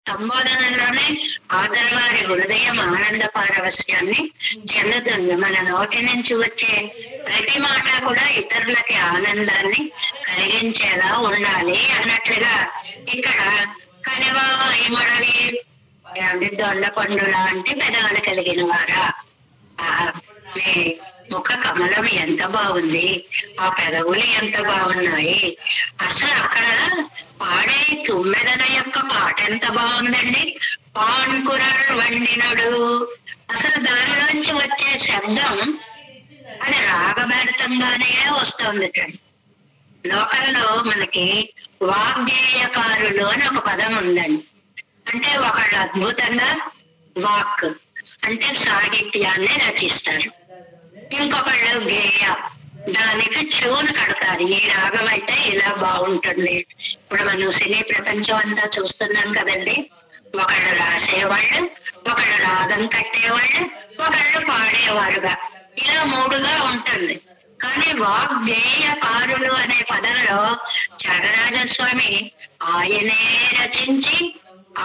సంబోధనలోనే ఆదర వారి హృదయం ఆనంద పారవస్యాన్ని చెందుతుంది. మన నోటి నుంచి వచ్చే ప్రతి మాట కూడా ఇతరులకి ఆనందాన్ని కలిగించేలా ఉండాలి అన్నట్లుగా ఇక్కడ కనివా ఇమడవి దొండపండు లాంటి పెదాలు కలిగిన వారా, మీ ముఖ కమలం ఎంత బాగుంది, ఆ పెదవులు ఎంత బాగున్నాయి, అసలు అక్కడ పాడే తుమ్మెదల యొక్క పాట ఎంత బాగుందండి. పాన్కురల్ వండినడు, అసలు దానిలోంచి వచ్చే శబ్దం అది రాగభరితంగానే వస్తుంది. లోకంలో మనకి వాగ్గేయకారులు అని ఒక పదం ఉందండి. అంటే ఒకళ్ళు అద్భుతంగా వాక్ అంటే సాహిత్యాన్ని రచిస్తారు, ఇంకొకళ్ళు గేయ దానికి ట్యూన్ కడతారు. ఈ రాగం అయితే ఇలా బాగుంటుంది. ఇప్పుడు మనం సినీ ప్రపంచం అంతా చూస్తున్నాం కదండి. ఒకళ్ళు రాసేవాళ్ళు, ఒకళ్ళు రాగం కట్టేవాళ్ళు, ఒకళ్ళు పాడేవారుగా, ఇలా మూడుగా ఉంటుంది. కానీ వాగ్గేయకారులు అనే పదంలో త్యాగరాజస్వామి ఆయనే రచించి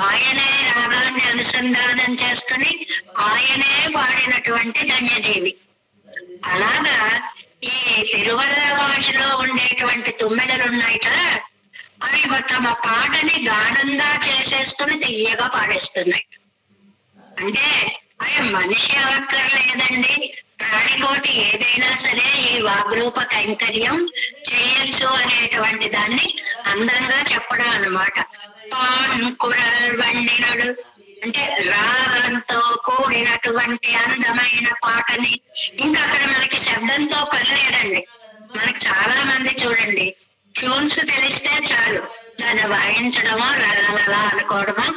ఆయనే రాగాన్ని అనుసంధానం చేసుకుని ఆయనే పాడినటువంటి ధన్యజీవి. అలాగా ఈ తిరువల్ల వాటిలో ఉండేటువంటి తుమ్మెదలు ఉన్నాయిట, అవి తమ పాటని గాఢంగా చేసేసుకుని తీయగా పాడేస్తున్నాయి. అంటే అవి మనిషి అవక్కర్లేదండి, ప్రాణికోటి ఏదైనా సరే ఈ వాగ్రూప కైంకర్యం చేయొచ్చు అనేటువంటి దాన్ని అందంగా చెప్పడం అన్నమాట. పాన్కురల్ వండినడు అంటే రాగంతో కూడినటువంటి అందమైన పాటని. ఇంకా అక్కడ మనకి శబ్దంతో పని లేదండి. మనకి చాలా మంది చూడండి, ట్యూన్స్ తెలిస్తే చాలు దాన్ని వాయించడమో లలా అనుకోవడమో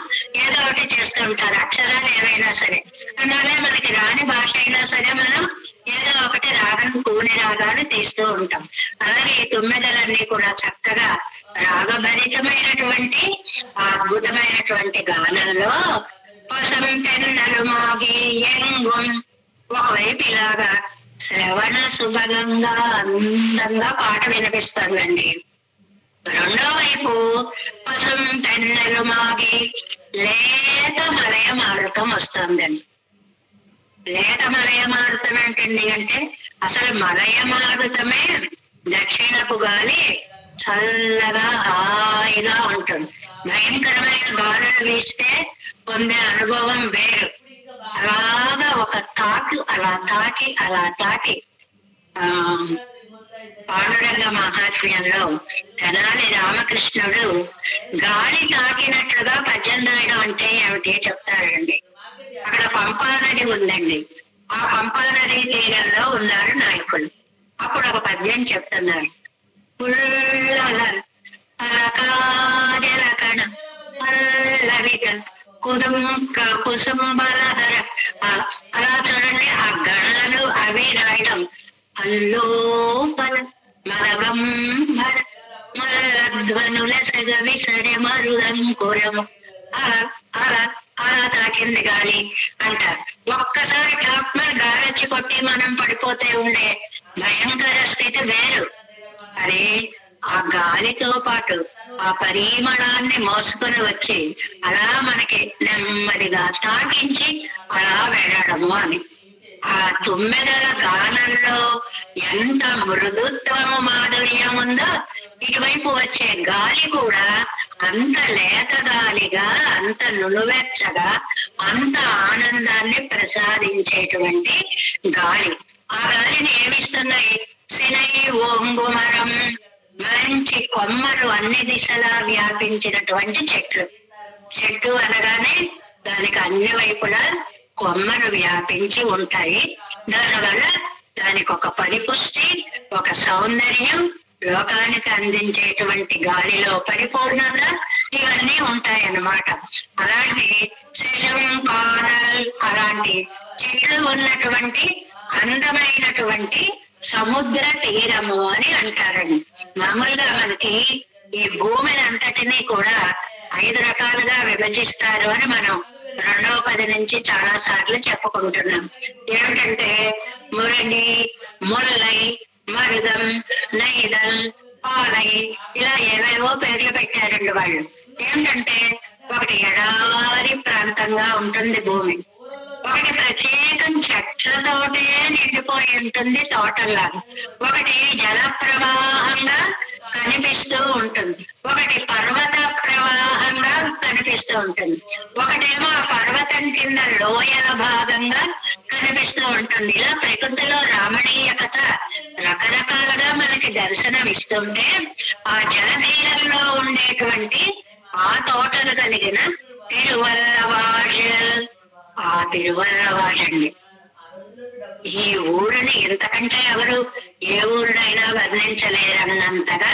ఏదో ఒకటి చేస్తూ ఉంటారు, అక్షరాలు ఏవైనా సరే. అందువల్ల మనకి రాని భాష అయినా సరే మనం ఏదో ఒకటి రాగం కూని రాగాలు తీస్తూ ఉంటాం. అలాగే ఈ తుమ్మెదలన్నీ కూడా చక్కగా రాగభరితమైనటువంటి అద్భుతమైనటువంటి గానంలో కోసం తెన్నలు మాగి ఎంగుం ఒకవైపు ఇలాగా శ్రవణ సుభగంగా అందంగా పాట వినిపిస్తుందండి. రెండో వైపు పసం తెన్నెలు మాగి లేత మలయ మారుతం వస్తుందండి. లేత మలయ మారుతం ఏంటండి అంటే అసలు మలయ మారుతమే దక్షిణపు గాలి చల్లగా హాయిగా ఉంటుంది. భయంకరమైన గాలులు వీస్తే పొందే అనుభవం వేరు. అలాగా ఒక తాకి అలా తాకి పాండురంగ మహాత్మ్యంలో తెనాలి రామకృష్ణుడు గాలి తాకినట్లుగా పద్యం రాయడం అంటే ఏమిటి చెప్తారండి. అక్కడ పంపానది ఉందండి, ఆ పంపానది తీరంలో ఉన్నారు నాయకులు. అప్పుడు ఒక పద్యం చెప్తున్నారు. కుసుంబలధర అలా చూడండి, ఆ గణాలు అవి రాయడం. అల్లోపల మలగంభర మల్లధ్వనుల సగవి సరే మరుదంకురము అలా అలా అలా తాకింది గాలి అంటారు. ఒక్కసారి టాప్మర్ గాలొచ్చి కొట్టి మనం పడిపోతే ఉండే భయంకర స్థితి వేరు. అరే ఆ గాలితో పాటు ఆ పరిమళాన్ని మోసుకొని వచ్చి అలా మనకి నెమ్మదిగా తాకించి అలా వెళ్ళడము అని. ఆ తుమ్మెదల గానంలో ఎంత మృదుత్వము మాధుర్యం ఉందో ఇటువైపు వచ్చే గాలి కూడా అంత లేత గాలిగా, అంత నులువెచ్చగా, అంత ఆనందాన్ని ప్రసాదించేటువంటి గాలి. ఆ గాలిని ఏమిస్తున్నాయి? సినై ఓంగుమరం, మంచి కొమ్మలు అన్ని దిశలా వ్యాపించినటువంటి చెట్లు. చెట్టు అనగానే దానికి అన్ని వైపులా కొమ్మలు వ్యాపించి ఉంటాయి. దానివల్ల దానికి ఒక పరిపుష్టి, ఒక సౌందర్యం, లోకానికి అందించేటువంటి గాలిలో పరిపూర్ణత ఇవన్నీ ఉంటాయన్నమాట. అలాంటి అలాంటి చెట్లు ఉన్నటువంటి అందమైనటువంటి సముద్ర తీరము అని అంటారండి. మామూలుగా మనకి ఈ భూమిని అంతటినీ కూడా 5 రకాలుగా విభజిస్తారు అని మనం 2వ పది నుంచి చాలా సార్లు చెప్పుకుంటున్నాం. ఏమిటంటే మురళి, ముల్లై, మరుదం, నైదల్, పాలై ఇలా ఏవేవో పేర్లు పెట్టారండి వాళ్ళు. ఏమిటంటే ఒకటి ఎడారి ప్రాంతంగా ఉంటుంది భూమి, ఒకటి ప్రత్యేకం చెట్లతోటే నిండిపోయి ఉంటుంది తోటల్లాగా, ఒకటి జల ప్రవాహంగా కనిపిస్తూ ఉంటుంది, ఒకటి పర్వత ప్రవాహంగా కనిపిస్తూ ఉంటుంది, ఒకటేమో ఆ పర్వతం కింద లోయల భాగంగా కనిపిస్తూ ఉంటుంది. ఇలా ప్రకృతిలో రామణీయకత రకరకాలుగా మనకి దర్శనం ఇస్తుంటే ఆ జలతీరంలో ఉండేటువంటి ఆ తోటలు కలిగిన తిరువల్లవాజ్, ఆ తిరువల్లవాజ్ అండి. ఈ ఊరిని ఇంతకంటే ఎవరు ఏ ఊరినైనా వర్ణించలేరన్నంతగా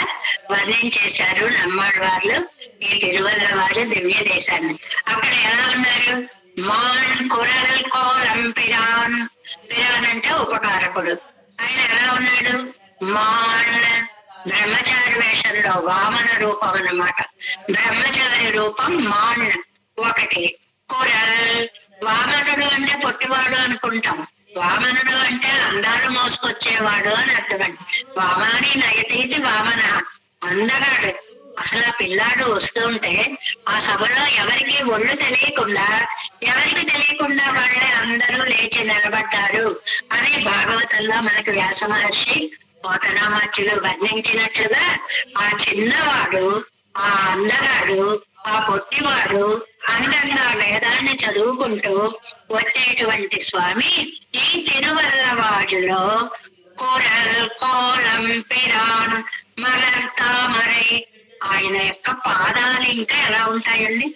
వర్ణించేశారు నమ్మాళ్ళవార్లు ఈ తిరువల్లవారు దివ్య దేశాన్ని. అక్కడ ఎలా ఉన్నారు? మాన్ కురల్ కోలం పిరాన్, పిరాన్ అంటే ఉపకారకుడు. ఆయన ఎలా ఉన్నాడు? మాన్ బ్రహ్మచారి వేషంలో, వామన రూపం అన్నమాట. బ్రహ్మచారి రూపం మాన్ ఒకటి. కురల్, వామనుడు అంటే పొట్టివాడు అనుకుంటాం, వామనుడు అంటే అందాలు మోసుకొచ్చేవాడు అని అర్థమండి. వామాని నయతీతి వామన, అందగాడు. అసలు ఆ పిల్లాడు వస్తుంటే ఆ సభలో ఎవరికి ఒళ్ళు తెలియకుండా, ఎవరికి తెలియకుండా వాళ్ళే అందరూ లేచి నిలబడ్డారు అని భాగవతంలో మనకు వ్యాస మహర్షి పోతనామాచ్యులు వర్ణించినట్లుగా ఆ చిన్నవాడు, ఆ అందగాడు, ఆ పొట్టివాడు అందంగా వేదాన్ని చదువుకుంటూ వచ్చేటువంటి స్వామి ఈ తిరువల్లవాడులో కోరల్ కోలం పిరాన్ మలర్ తామరై, ఆయన యొక్క పాదాలు ఇంకా ఎలా ఉంటాయండి?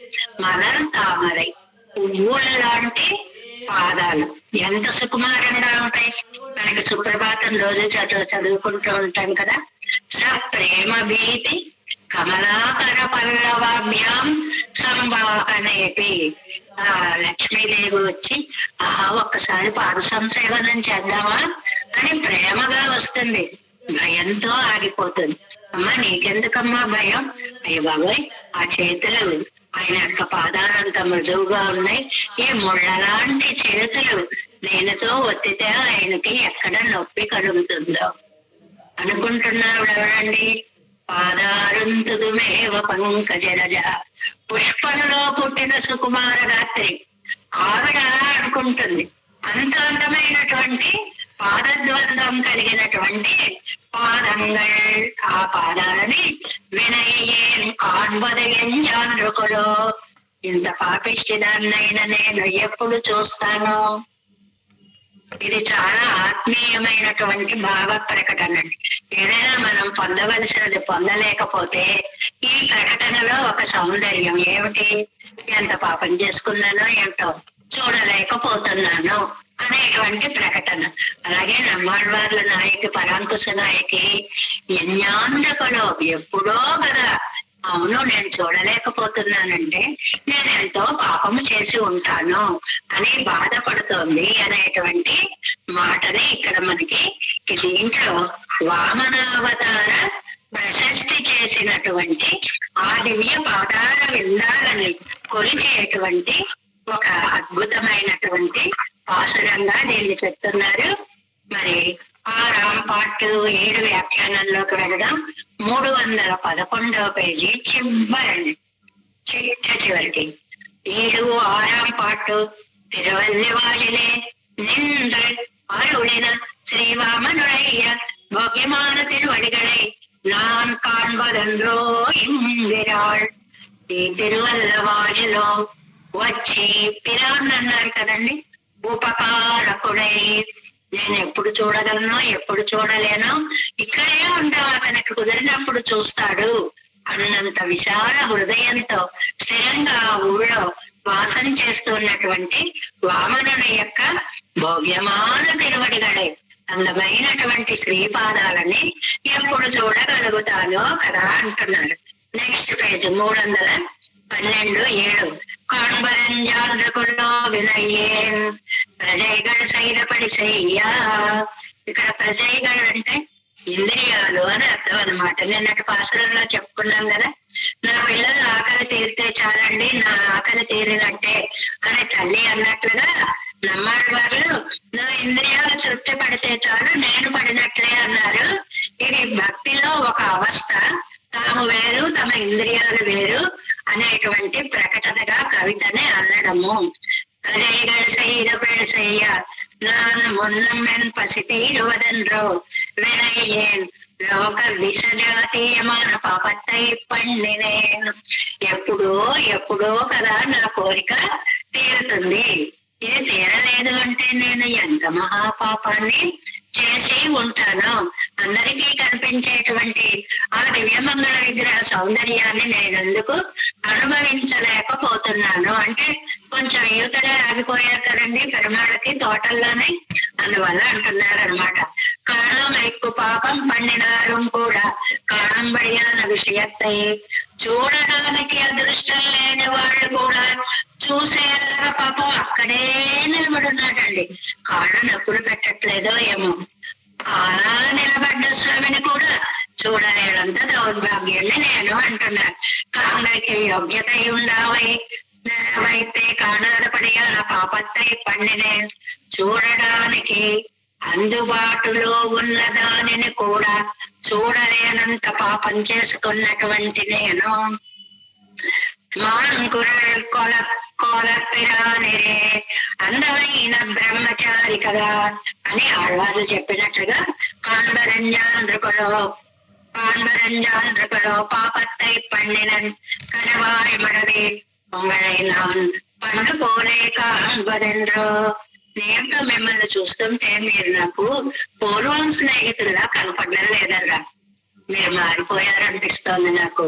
మలర్ తామరై, పువ్వుల్లాంటి పాదాలు ఎంత సుకుమారంగా ఉంటాయి. మనకి సుప్రభాతం రోజు చదువుకుంటూ ఉంటాం కదా. స ప్రేమ భీతి కమలాకర పల్లవాభ్యాం సంవాహనేపి. ఆ లక్ష్మీదేవి వచ్చి ఒక్కసారి పాద సంసేవనం చేద్దామా అని ప్రేమగా వస్తుంది, భయంతో ఆగిపోతుంది. అమ్మ నీకెందుకమ్మా భయం? అయ్య బాబోయ్, ఆ చేతులు ఆయన యొక్క పాదాలంత మృదువుగా ఉన్నాయి, ఈ ముళ్ళలాంటి చేతులు దేనితో ఒత్తితే ఆయనకి ఎక్కడ నొప్పి కలుగుతుందో అనుకుంటున్నాడు. ఎవరండి? పాదారుంతుదుమేవ పంకజరజ, పుష్పంలో పుట్టిన సుకుమార గాత్రి. ఆవిడ అలా అనుకుంటుంది. అంత అందమైనటువంటి పాదద్వంద్వం కలిగినటువంటి పాదంగల్, ఆ పాదాలని వినయేన్ కాన్వదయంజానృకులో, ఇంత పాపిష్టిదాన్నైనా నేను ఎప్పుడు చూస్తాను. ఇది చాలా ఆత్మీయమైనటువంటి భావ ప్రకటన. ఏదైనా మనం పొందవలసినది పొందలేకపోతే ఈ ప్రకటనలో ఒక సౌందర్యం ఏమిటి? ఎంత పాపం చేసుకున్నానో ఏంటో చూడలేకపోతున్నాను అనేటువంటి ప్రకటన. అలాగే నమ్మాళ్ళవార్ల నాయకి పరాంకుశ నాయకి యజ్ఞాంధ్రకులో ఎప్పుడో కదా, అవును నేను చూడలేకపోతున్నానంటే నేను ఎంతో పాపము చేసి ఉంటాను అని బాధపడుతోంది అనేటువంటి మాటని ఇక్కడ మనకి దీంట్లో వామనావతార ప్రశస్తి చేసినటువంటి ఆ దివ్య పాదాల విందాలని కొలిచేటువంటి ఒక అద్భుతమైనటువంటి పాసురంగా దీన్ని చెప్తున్నారు. మరి 6వ పార్ట్ 7 వ్యాఖ్యానంలోకి వెళదాం. 311వ పేజీ చివరండి, చివరికి 6వ పార్ట్. తిరువల్లివాళిలే నిன்று அருளின ஸ்ரீவாமனுடைய போக்கியமான திருவடிகளை நான் காண்பதென்றோ என்கிறாள். ఈ తిరువల్లవాజులో వచ్చి పిరాన్ అన్నారు కదండి, ఉపకారకుడై నేను ఎప్పుడు చూడగలను ఎప్పుడు చూడలేను, ఇక్కడే ఉంటాం, అతనికి కుదిరినప్పుడు చూస్తాడు అన్నంత విశాల హృదయంతో స్థిరంగా ఊళ్ళో వాసం చేస్తున్నటువంటి వామనుని యొక్క భోగ్యమాన తిరువడిగలే అందమైనటువంటి శ్రీపాదాలని ఎప్పుడు చూడగలుగుతానో కదా అంటున్నారు. Next page 312:7. కాణ్బరంజాంధ్రకుల్లో వినయ్యేన్ ప్రజైగళ సైదపడి సయ్యా. ఇక్కడ ప్రజైగళ అంటే ఇంద్రియాలు అని అర్థం అనమాట. నిన్నటి పాసరంలో చెప్పుకున్నాం కదా, నా పిల్లలు ఆకలి తీరితే చాలండి, నా ఆకలి తీరినట్టే అని తల్లి అన్నట్లుగా నమ్మాళ్ళవార్లు నా ఇంద్రియాలు తృప్తి పడితే చాలు నేను పడినట్లే అన్నారు. ఇది భక్తిలో ఒక అవస్థ. తాము వేరు, తమ ఇంద్రియాలు వేరు అనేటువంటి ప్రకటనగా కవితని అల్లడము. ప్రజైகள் செய்த பிழை செய்ய நான் முன்னமென் பசி தீருவதென்றோ వినయ్యేన్ లోక విసజాతీయమైన పాపత్తై పండినేను. ఎప్పుడో ఎప్పుడో కదా నా కోరిక తీరుతుంది. ఇది తీరలేదు అంటే నేను ఎంత మహాపాపాన్ని చేసి ఉంటాను. అందరికీ కనిపించేటువంటి ఆ దివ్యమంగళ విగ్రహ సౌందర్యాన్ని నేనెందుకు అనుభవించలేకపోతున్నాను అంటే కొంచెం యువతలే ఆగిపోయారు కదండి పెరుమాళకి తోటల్లోనే, అందువల్ల అంటున్నారు అనమాట. కాణం ఎక్కువ పాపం పండినారు కూడా కాణంబడియాన విషయత్తై, చూడడానికి అదృష్టం లేని వాళ్ళు కూడా చూసేలాగా పాపం అక్కడే నిలబడున్నాడండి. కాళ్ళు నొప్పులు పెట్టట్లేదో ఏమో, అలా నిలబడ్డ స్వామిని కూడా చూడలేనంత దౌర్భాగ్యాన్ని నేను అంటున్నాను. కాండకి యోగ్యత ఉండవైతే కాణాలపడియాల పాపత్తై పండినే, చూడడానికి అందుబాటులో ఉన్న దానిని కూడా చూడలేనంత పాపం చేసుకున్నటువంటి నేను కోలపిరానిరే అందమైన బ్రహ్మచారి కదా అని ఆళ్వారు చెప్పినట్లుగా పాంబరంజాంధ్రుకలో పాపత్తై పండినన్ కనవాయ్ మడవి ఉங்களை நான் పండు పోలే కాంబదెండ్రో. నేను మిమ్మల్ని చూస్తుంటే మీరు నాకు పూర్వం స్నేహితుల్లా కనపడడం లేదర్రా, మీరు మారిపోయారనిపిస్తోంది నాకు.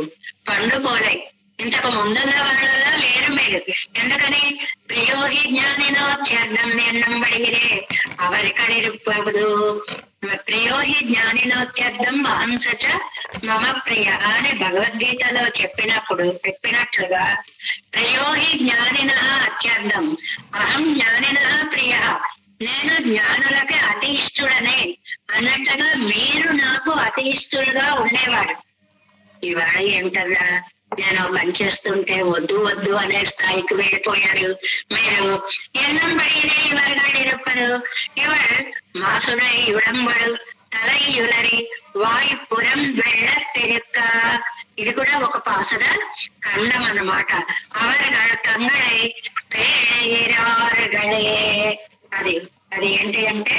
పండు పోలే ఇంతకు ముందున్న వాళ్ళలా లేరు మీరు. ఎందుకని ప్రియోహి జ్ఞానినోత్యర్థం ఎన్నంబడిగిరే అవరికడిరుపదు. ప్రియోహి జ్ఞానినోత్యర్థం మాంసచ మమ ప్రియ అని భగవద్గీతలో చెప్పినట్లుగా ప్రియోహి జ్ఞానిన అత్యర్థం అహం జ్ఞానిన ప్రియ, నేను జ్ఞానులకి అతి ఇష్టుడనే అన్నట్టుగా మీరు నాకు అతి ఇష్టుడుగా ఉండేవాడు. ఇవాళ ఏంటన్నా నేను పనిచేస్తుంటే వద్దు వద్దు అనే స్థాయికి వెళ్ళిపోయారు మీరు. ఎన్నం పడినే ఇవరుగాడి రప్పదు ఇవள் మాసుడై ఉడంబడు తలయులరి వాయుపురం వెళ్ళతిరుక్క. ఇది కూడా ఒక పాసన ఖండం అన్నమాట. అవరుగళ కంగళై పేరారుగళే, అది ఏంటి అంటే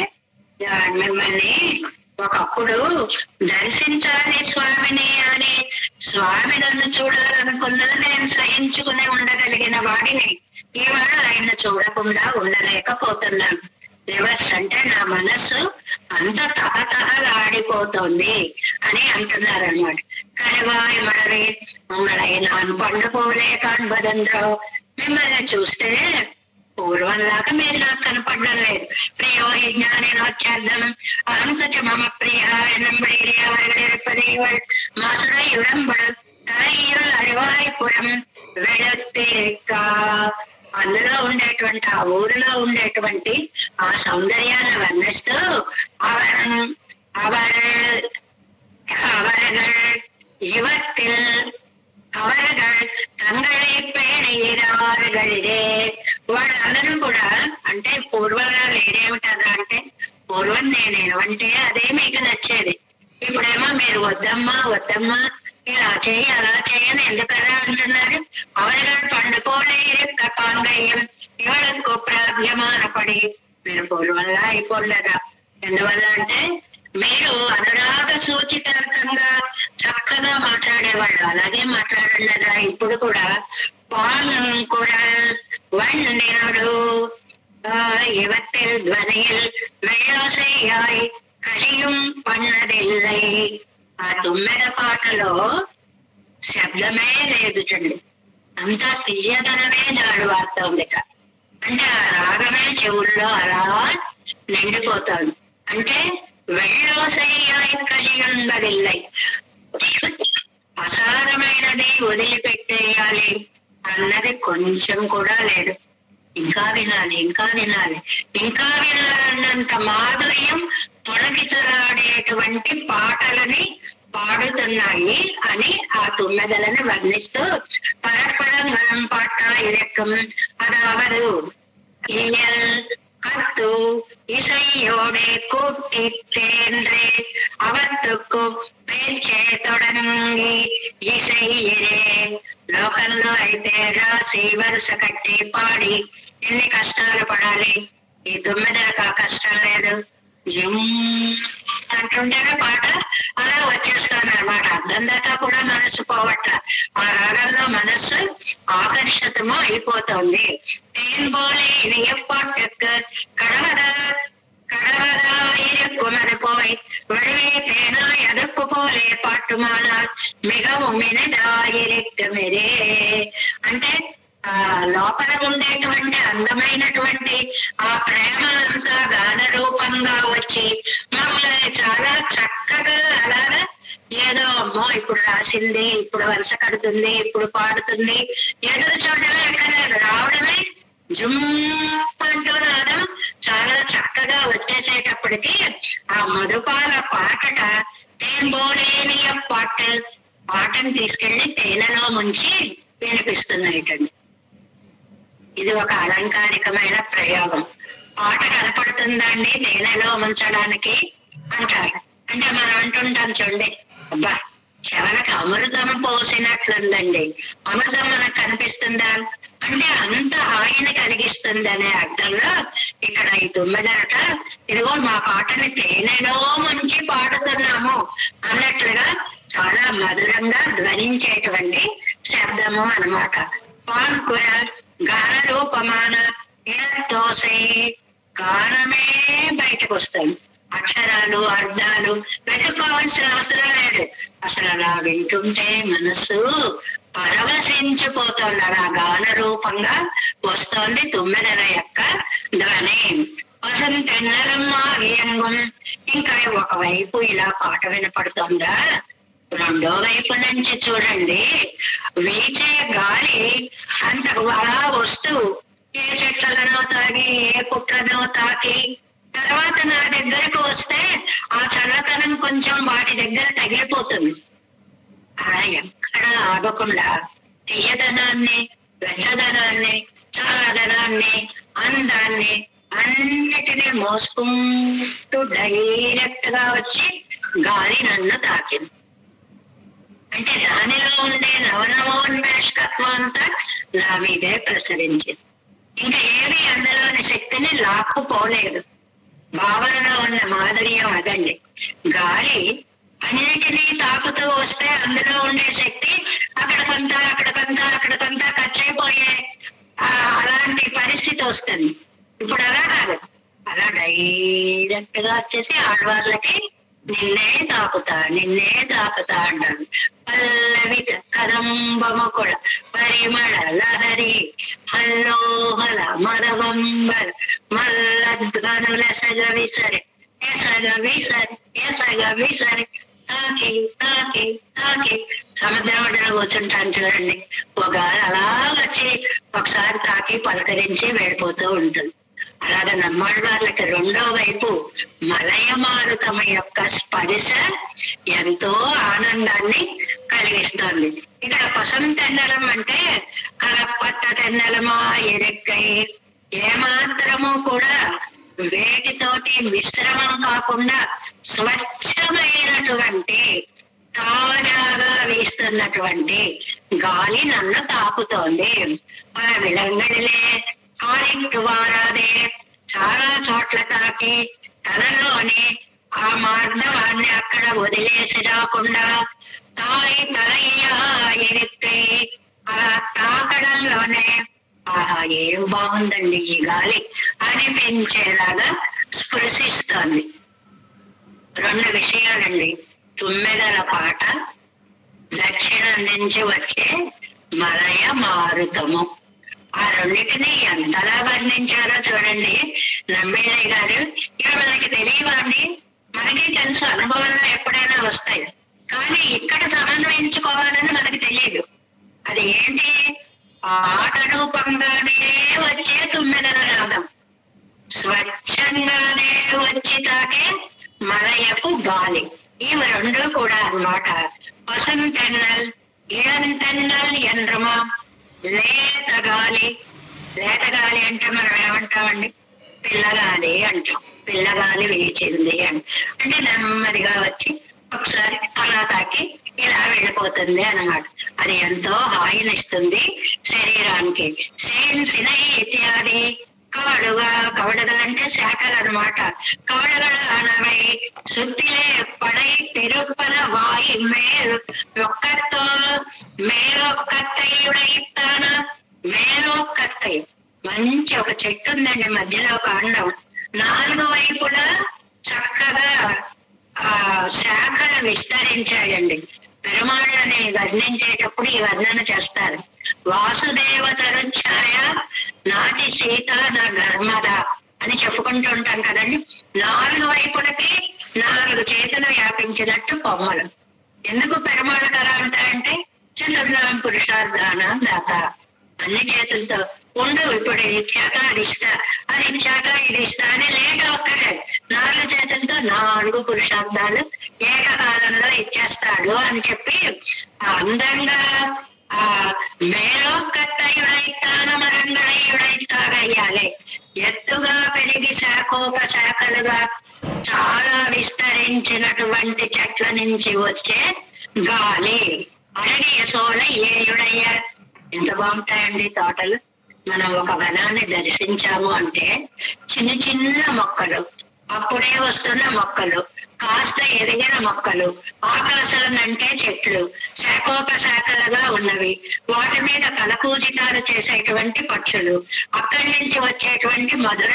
మిమ్మల్ని ఒకప్పుడు దర్శించాలి స్వామిని అని స్వామి నన్ను చూడాలనుకున్నా నేను సహించుకుని ఉండగలిగిన వాడిని ఇవాళ ఆయన చూడకుండా ఉండలేకపోతున్నాను. రివర్స్ అంటే నా మనస్సు అంత తహతహలాడిపోతోంది అని అంటున్నారు అన్నమాట. కనివాయి మడవి ఉங்களை நான் పండు పోలే కాన్బదెండ్రో, మిమ్మల్ని చూస్తే పూర్వంలాగా మీరు నాకు కనపడడం లేదు. ప్రియోహి జ్ఞానినోత్యర్థం అహంసచ మమ ప్రియ ఎన్నంబడి అవరిగడిరుపది ఇవள் మాసుడై ఉడంబడు తలయుల్ అరివాయిపురం వెళ్ళతిరుక్క. అందులో ఉండేటువంటి ఆ ఊరిలో ఉండేటువంటి ఆ సౌందర్యాన్ని వర్ణిస్తూ అవరగల్ తంగళై పేణీరారుగళిరే. వాళ్ళందరూ కూడా అంటే పూర్వంగా లేరేమిటారా అంటే పూర్వం నేనేమంటే అదే మీకు నచ్చేది. ఇప్పుడేమో మీరు వద్దమ్మా వద్దమ్మా ఇలా చేయి అలా చేయని ఎందుకలా అంటున్నారు. అవరగల్ పండుకోలే కాంగయ్యం ఇవాళకు ప్రాధ్యమానపడి మీరు పూర్వంలా అయిపోలేదా. ఎందువల్ల అంటే మీరు అనురాగ సూచితార్థంగా చక్కగా మాట్లాడేవాళ్ళు, అలాగే మాట్లాడలేదా. ఇప్పుడు కూడా పాన్కురల్ వన్నినడు యువத்தில் ధ్వనిயில் వెళ్ళోసయ్యాయి కలియుం పన్నదిల్లై. ఆ తుమ్మెద పాటలో శబ్దమే లేదు చండి, అంతా తీయదనమే జాడువారుతోందిట. అంటే ఆ రాగమే చెవుల్లో అలా నిండిపోతోంది. అంటే వెళ్ళోసయ్యాయి కలియుండదిల్లై, అసారమైనది వదిలిపెట్టేయాలి అన్నది కొంచెం కూడా లేదు. ఇంకా వినాలి ఇంకా వినాలి ఇంకా వినాలన్నంత మాధుర్యం తొలగిసలాడేటువంటి పాటలని పాడుతున్నాయి అని ఆ తుమ్మెదలను వర్ణిస్తూ పరపడం గలం పాట ఇరకం అదావదు கத்து இசையோடே கூட்டிற்றேன்றே அவத்துக்கு పేర్చే తొడంగి ఇసైరే. లోకంలో అయితే రాసి వరుస కట్టి పాడి ఎన్ని కష్టాలు పడాలి, ఈ తొమ్మిదలకు ఆ కష్టం లేదు. అంటుంటేనే పాట అలా వచ్చేస్తాను అనమాట. అర్థం దాకా కూడా మనసు పోవట్ల, ఆ రాగంలో మనస్సు ఆకర్షితము అయిపోతుంది. తేన్ పోలే పాటకు కడవదా కడవదా ఇరుక్కుమని పోయి వడివే తేనా ఎదుక్కు పోలే పాటుమాల మిగవు మినదాయిరెక్కు మెరే. అంటే ఆ లోపల ఉండేటువంటి అందమైనటువంటి ఆ ప్రేమ అంతా గాన రూపంగా వచ్చి మమ్మల్ని చాలా చక్కగా అలాగా ఏదో అమ్మో ఇప్పుడు రాసింది, ఇప్పుడు వరుస కడుతుంది, ఇప్పుడు పాడుతుంది, ఎదురు చూడడమే ఎక్కడ రావడమే జుమ్ అంటూ రావడం చాలా చక్కగా వచ్చేసేటప్పటికి ఆ మధుపాల పాటట తేంబోరేనియ పాటను తీసుకెళ్లి తేనెలో ముంచి వినిపిస్తున్నాయిటండి. ఇది ఒక అలంకారికమైన ప్రయోగం. పాట కనపడుతుందండి తేనెలో ముంచడానికి అంటారు. అంటే మనం అంటుంటాం చూడండి, అబ్బా చెవలకు అమృతం పోసినట్లుందండి, అమృతం మనకు కనిపిస్తుందా అంటే అంత హాయిని కలిగిస్తుంది అనే అర్థంలో ఇక్కడ ఈ తొమ్మిదట ఇదిగో మా పాటని తేనెలో ముంచి పాడుతున్నాము అన్నట్లుగా చాలా మధురంగా ధ్వనించేటువంటి శబ్దము అన్నమాట. పాన్కుర గాన రూపమాన తోసే గానమే బయటకు వస్తాయి. అక్షరాలు అర్థాలు వెతుక్కోవాల్సిన అవసరం లేదు. అసలు అలా వింటుంటే మనసు పరవశించిపోతుంది. అలా గాన రూపంగా వస్తోంది తొమ్మిదల యొక్క ధ్వని. వసంతెన్నరమ్మాగియంగం. ఇంకా ఒకవైపు ఇలా పాట వినపడుతోందా, రెండో వైపు నుంచి చూడండి వీచే గాలి అంతకు అలా వస్తూ ఏ చెట్లనో తాగి ఏ పుట్లనో తాకి తర్వాత నా దగ్గరకు వస్తే ఆ చల్లతనం కొంచెం వాటి దగ్గర తగిలిపోతుంది. అలా ఎక్కడ ఆగకుండా తీయదనాన్ని, వెచ్చదనాన్ని, చల్లదనాన్ని, అందాన్ని అన్నిటినీ మోసుకుంటూ డైరెక్ట్ గా వచ్చి గాలి నన్ను తాకింది. అంటే దానిలో ఉండే నవనవోన్మేషకత్వం అంతా నా మీదే ప్రసరించింది. ఇంకా ఏమీ అందులోని శక్తిని లాక్కుపోలేదు. భావనలో ఉన్న మాధుర్యం అదండి. గాలి అన్నిటినీ తాకుతూ వస్తే అందులో ఉండే శక్తి అక్కడ కొంత ఖర్చు అయిపోయే అలాంటి పరిస్థితి వస్తుంది. ఇప్పుడు అలా కాదు, అలా డైరెక్ట్ గా వచ్చేసి ఆడవాళ్ళకి నిన్నే తాకుతా అంటాను. పల్లవి కదంబముకుళ పరిమళ లహరి హల్లోహల మరవంబర మల్లధ్వనుల ఎసగ విసరి తాకి సముద్రం ఒడ్డున కూర్చుంటాను చూడండి. ఒక అలా వచ్చి ఒకసారి తాకి పలకరించి వెళ్ళిపోతూ ఉంటుంది. అలాగే నమ్మాళ్ళ వాళ్ళకి రెండో వైపు మలయమారుతమ యొక్క స్పర్శ ఎంతో ఆనందాన్ని కలిగిస్తోంది. ఇక్కడ పసం తెన్నలం అంటే కలపట్ట తెన్నలమా ఎరెక్కై ఏమాత్రము కూడా వేటితోటి మిశ్రమం కాకుండా స్వచ్ఛమైనటువంటి తాజాగా వీస్తున్నటువంటి గాలి నన్ను తాకుతోంది. మన విలంగడిలే కాలిట్టు వారాదే చాలా చోట్ల తాకి తనలోని ఆ మార్గవాన్ని అక్కడ వదిలేసి రాకుండా తాయి తలయ్యా ఎరిక్కై అలా తాకడంలోనే ఆహా ఏం బాగుందండి ఈ గాలి అనిపించేలాగా స్పృశిస్తోంది. రెండు విషయాలండి, తుమ్మెదల పాట, దక్షిణం నుంచి వచ్చే మలయ మారుతము. ఆ రెండింటిని ఎంతలా వర్ణించారో చూడండి నమ్మిళ్ళయ్య గారు. ఇవి మనకి తెలియవండి, మనకి తెలుసు, అనుభవంలో ఎప్పుడైనా వస్తాయి. కానీ ఇక్కడ సమన్వయించుకోవాలని మనకి తెలియదు. అది ఏంటి? ఆట రూపంగానే వచ్చే తుమ్మెదల రాగం, స్వచ్ఛంగానే వచ్చి తాకే మలయపు గాలి. ఇవి రెండు కూడా అన్నమాట. పసంతెన్నల్ ఇళంతెన్నల్ ఎండ్రమా లేత గాలి. లేత గాలి అంటే మనం ఏమంటామండి? పిల్లగాలి అంటాం. పిల్లగాలి వీచింది అంటే నెమ్మదిగా వచ్చి ఒకసారి అలా తాకి ఇలా వెళ్ళిపోతుంది అన్నమాట. అది ఎంతో హాయినిస్తుంది శరీరానికి. సినై ఇత్యాది కవడగలు అంటే శాఖలు అనమాట. కవడగలు అనవై సుత్తిలే పడై తిరుపల వాయి ఒక్కతో మేలొక్కత్తయుడైతాన. మేలొక్కత్తై మంచి ఒక చెట్టు ఉందండి, మధ్యలో కాండం, 4 వైపులా చక్కగా ఆ శాఖలు విస్తరించాయండి. పెరుమాళ్ళని వర్ణించేటప్పుడు ఈ వర్ణన చేస్తారు. వాసుదేవ తరుఛాయ నాటి సీత నా గర్మద అని చెప్పుకుంటూ ఉంటాం కదండి. 4 వైపులకి 4 చేతులు వ్యాపించినట్టు కొమ్మలు. ఎందుకు పెరుమాళ కళ అంటారంటే చతుర్నాం పురుషార్థానం దాత. అన్ని చేతులతో ఉండు, ఇప్పుడు ఇది ఇచ్చాక అది ఇస్తా, అది ఇచ్చాక ఇది ఇస్తా అని లేక ఒక్కటే 4 చేతులతో 4 పురుషార్థాలు ఏకకాలంలో ఇచ్చేస్తాడు అని చెప్పి అందంగా ఆ మేలోకత్తయుడైతానమరంగళయుడైతాగయ్యాలి. ఎత్తుగా పెరిగి శాఖోపశాఖలుగా చాలా విస్తరించినటువంటి చెట్ల నుంచి వచ్చే గాలి. అడగియ సోల ఏయుడయ్య. ఎంత బాగుంటాయండి తోటలు. మనం ఒక వనాన్ని దర్శించాము అంటే చిన్న చిన్న మొక్కలు, అప్పుడే వస్తున్న మొక్కలు, కాస్త ఎదిగిన మొక్కలు, ఆకాశాన్నంటే చెట్లు, శాఖోపశాఖలుగా ఉన్నవి, వాటి మీద కలపూజితాలు చేసేటువంటి పక్షులు, అక్కడి నుంచి వచ్చేటువంటి మధుర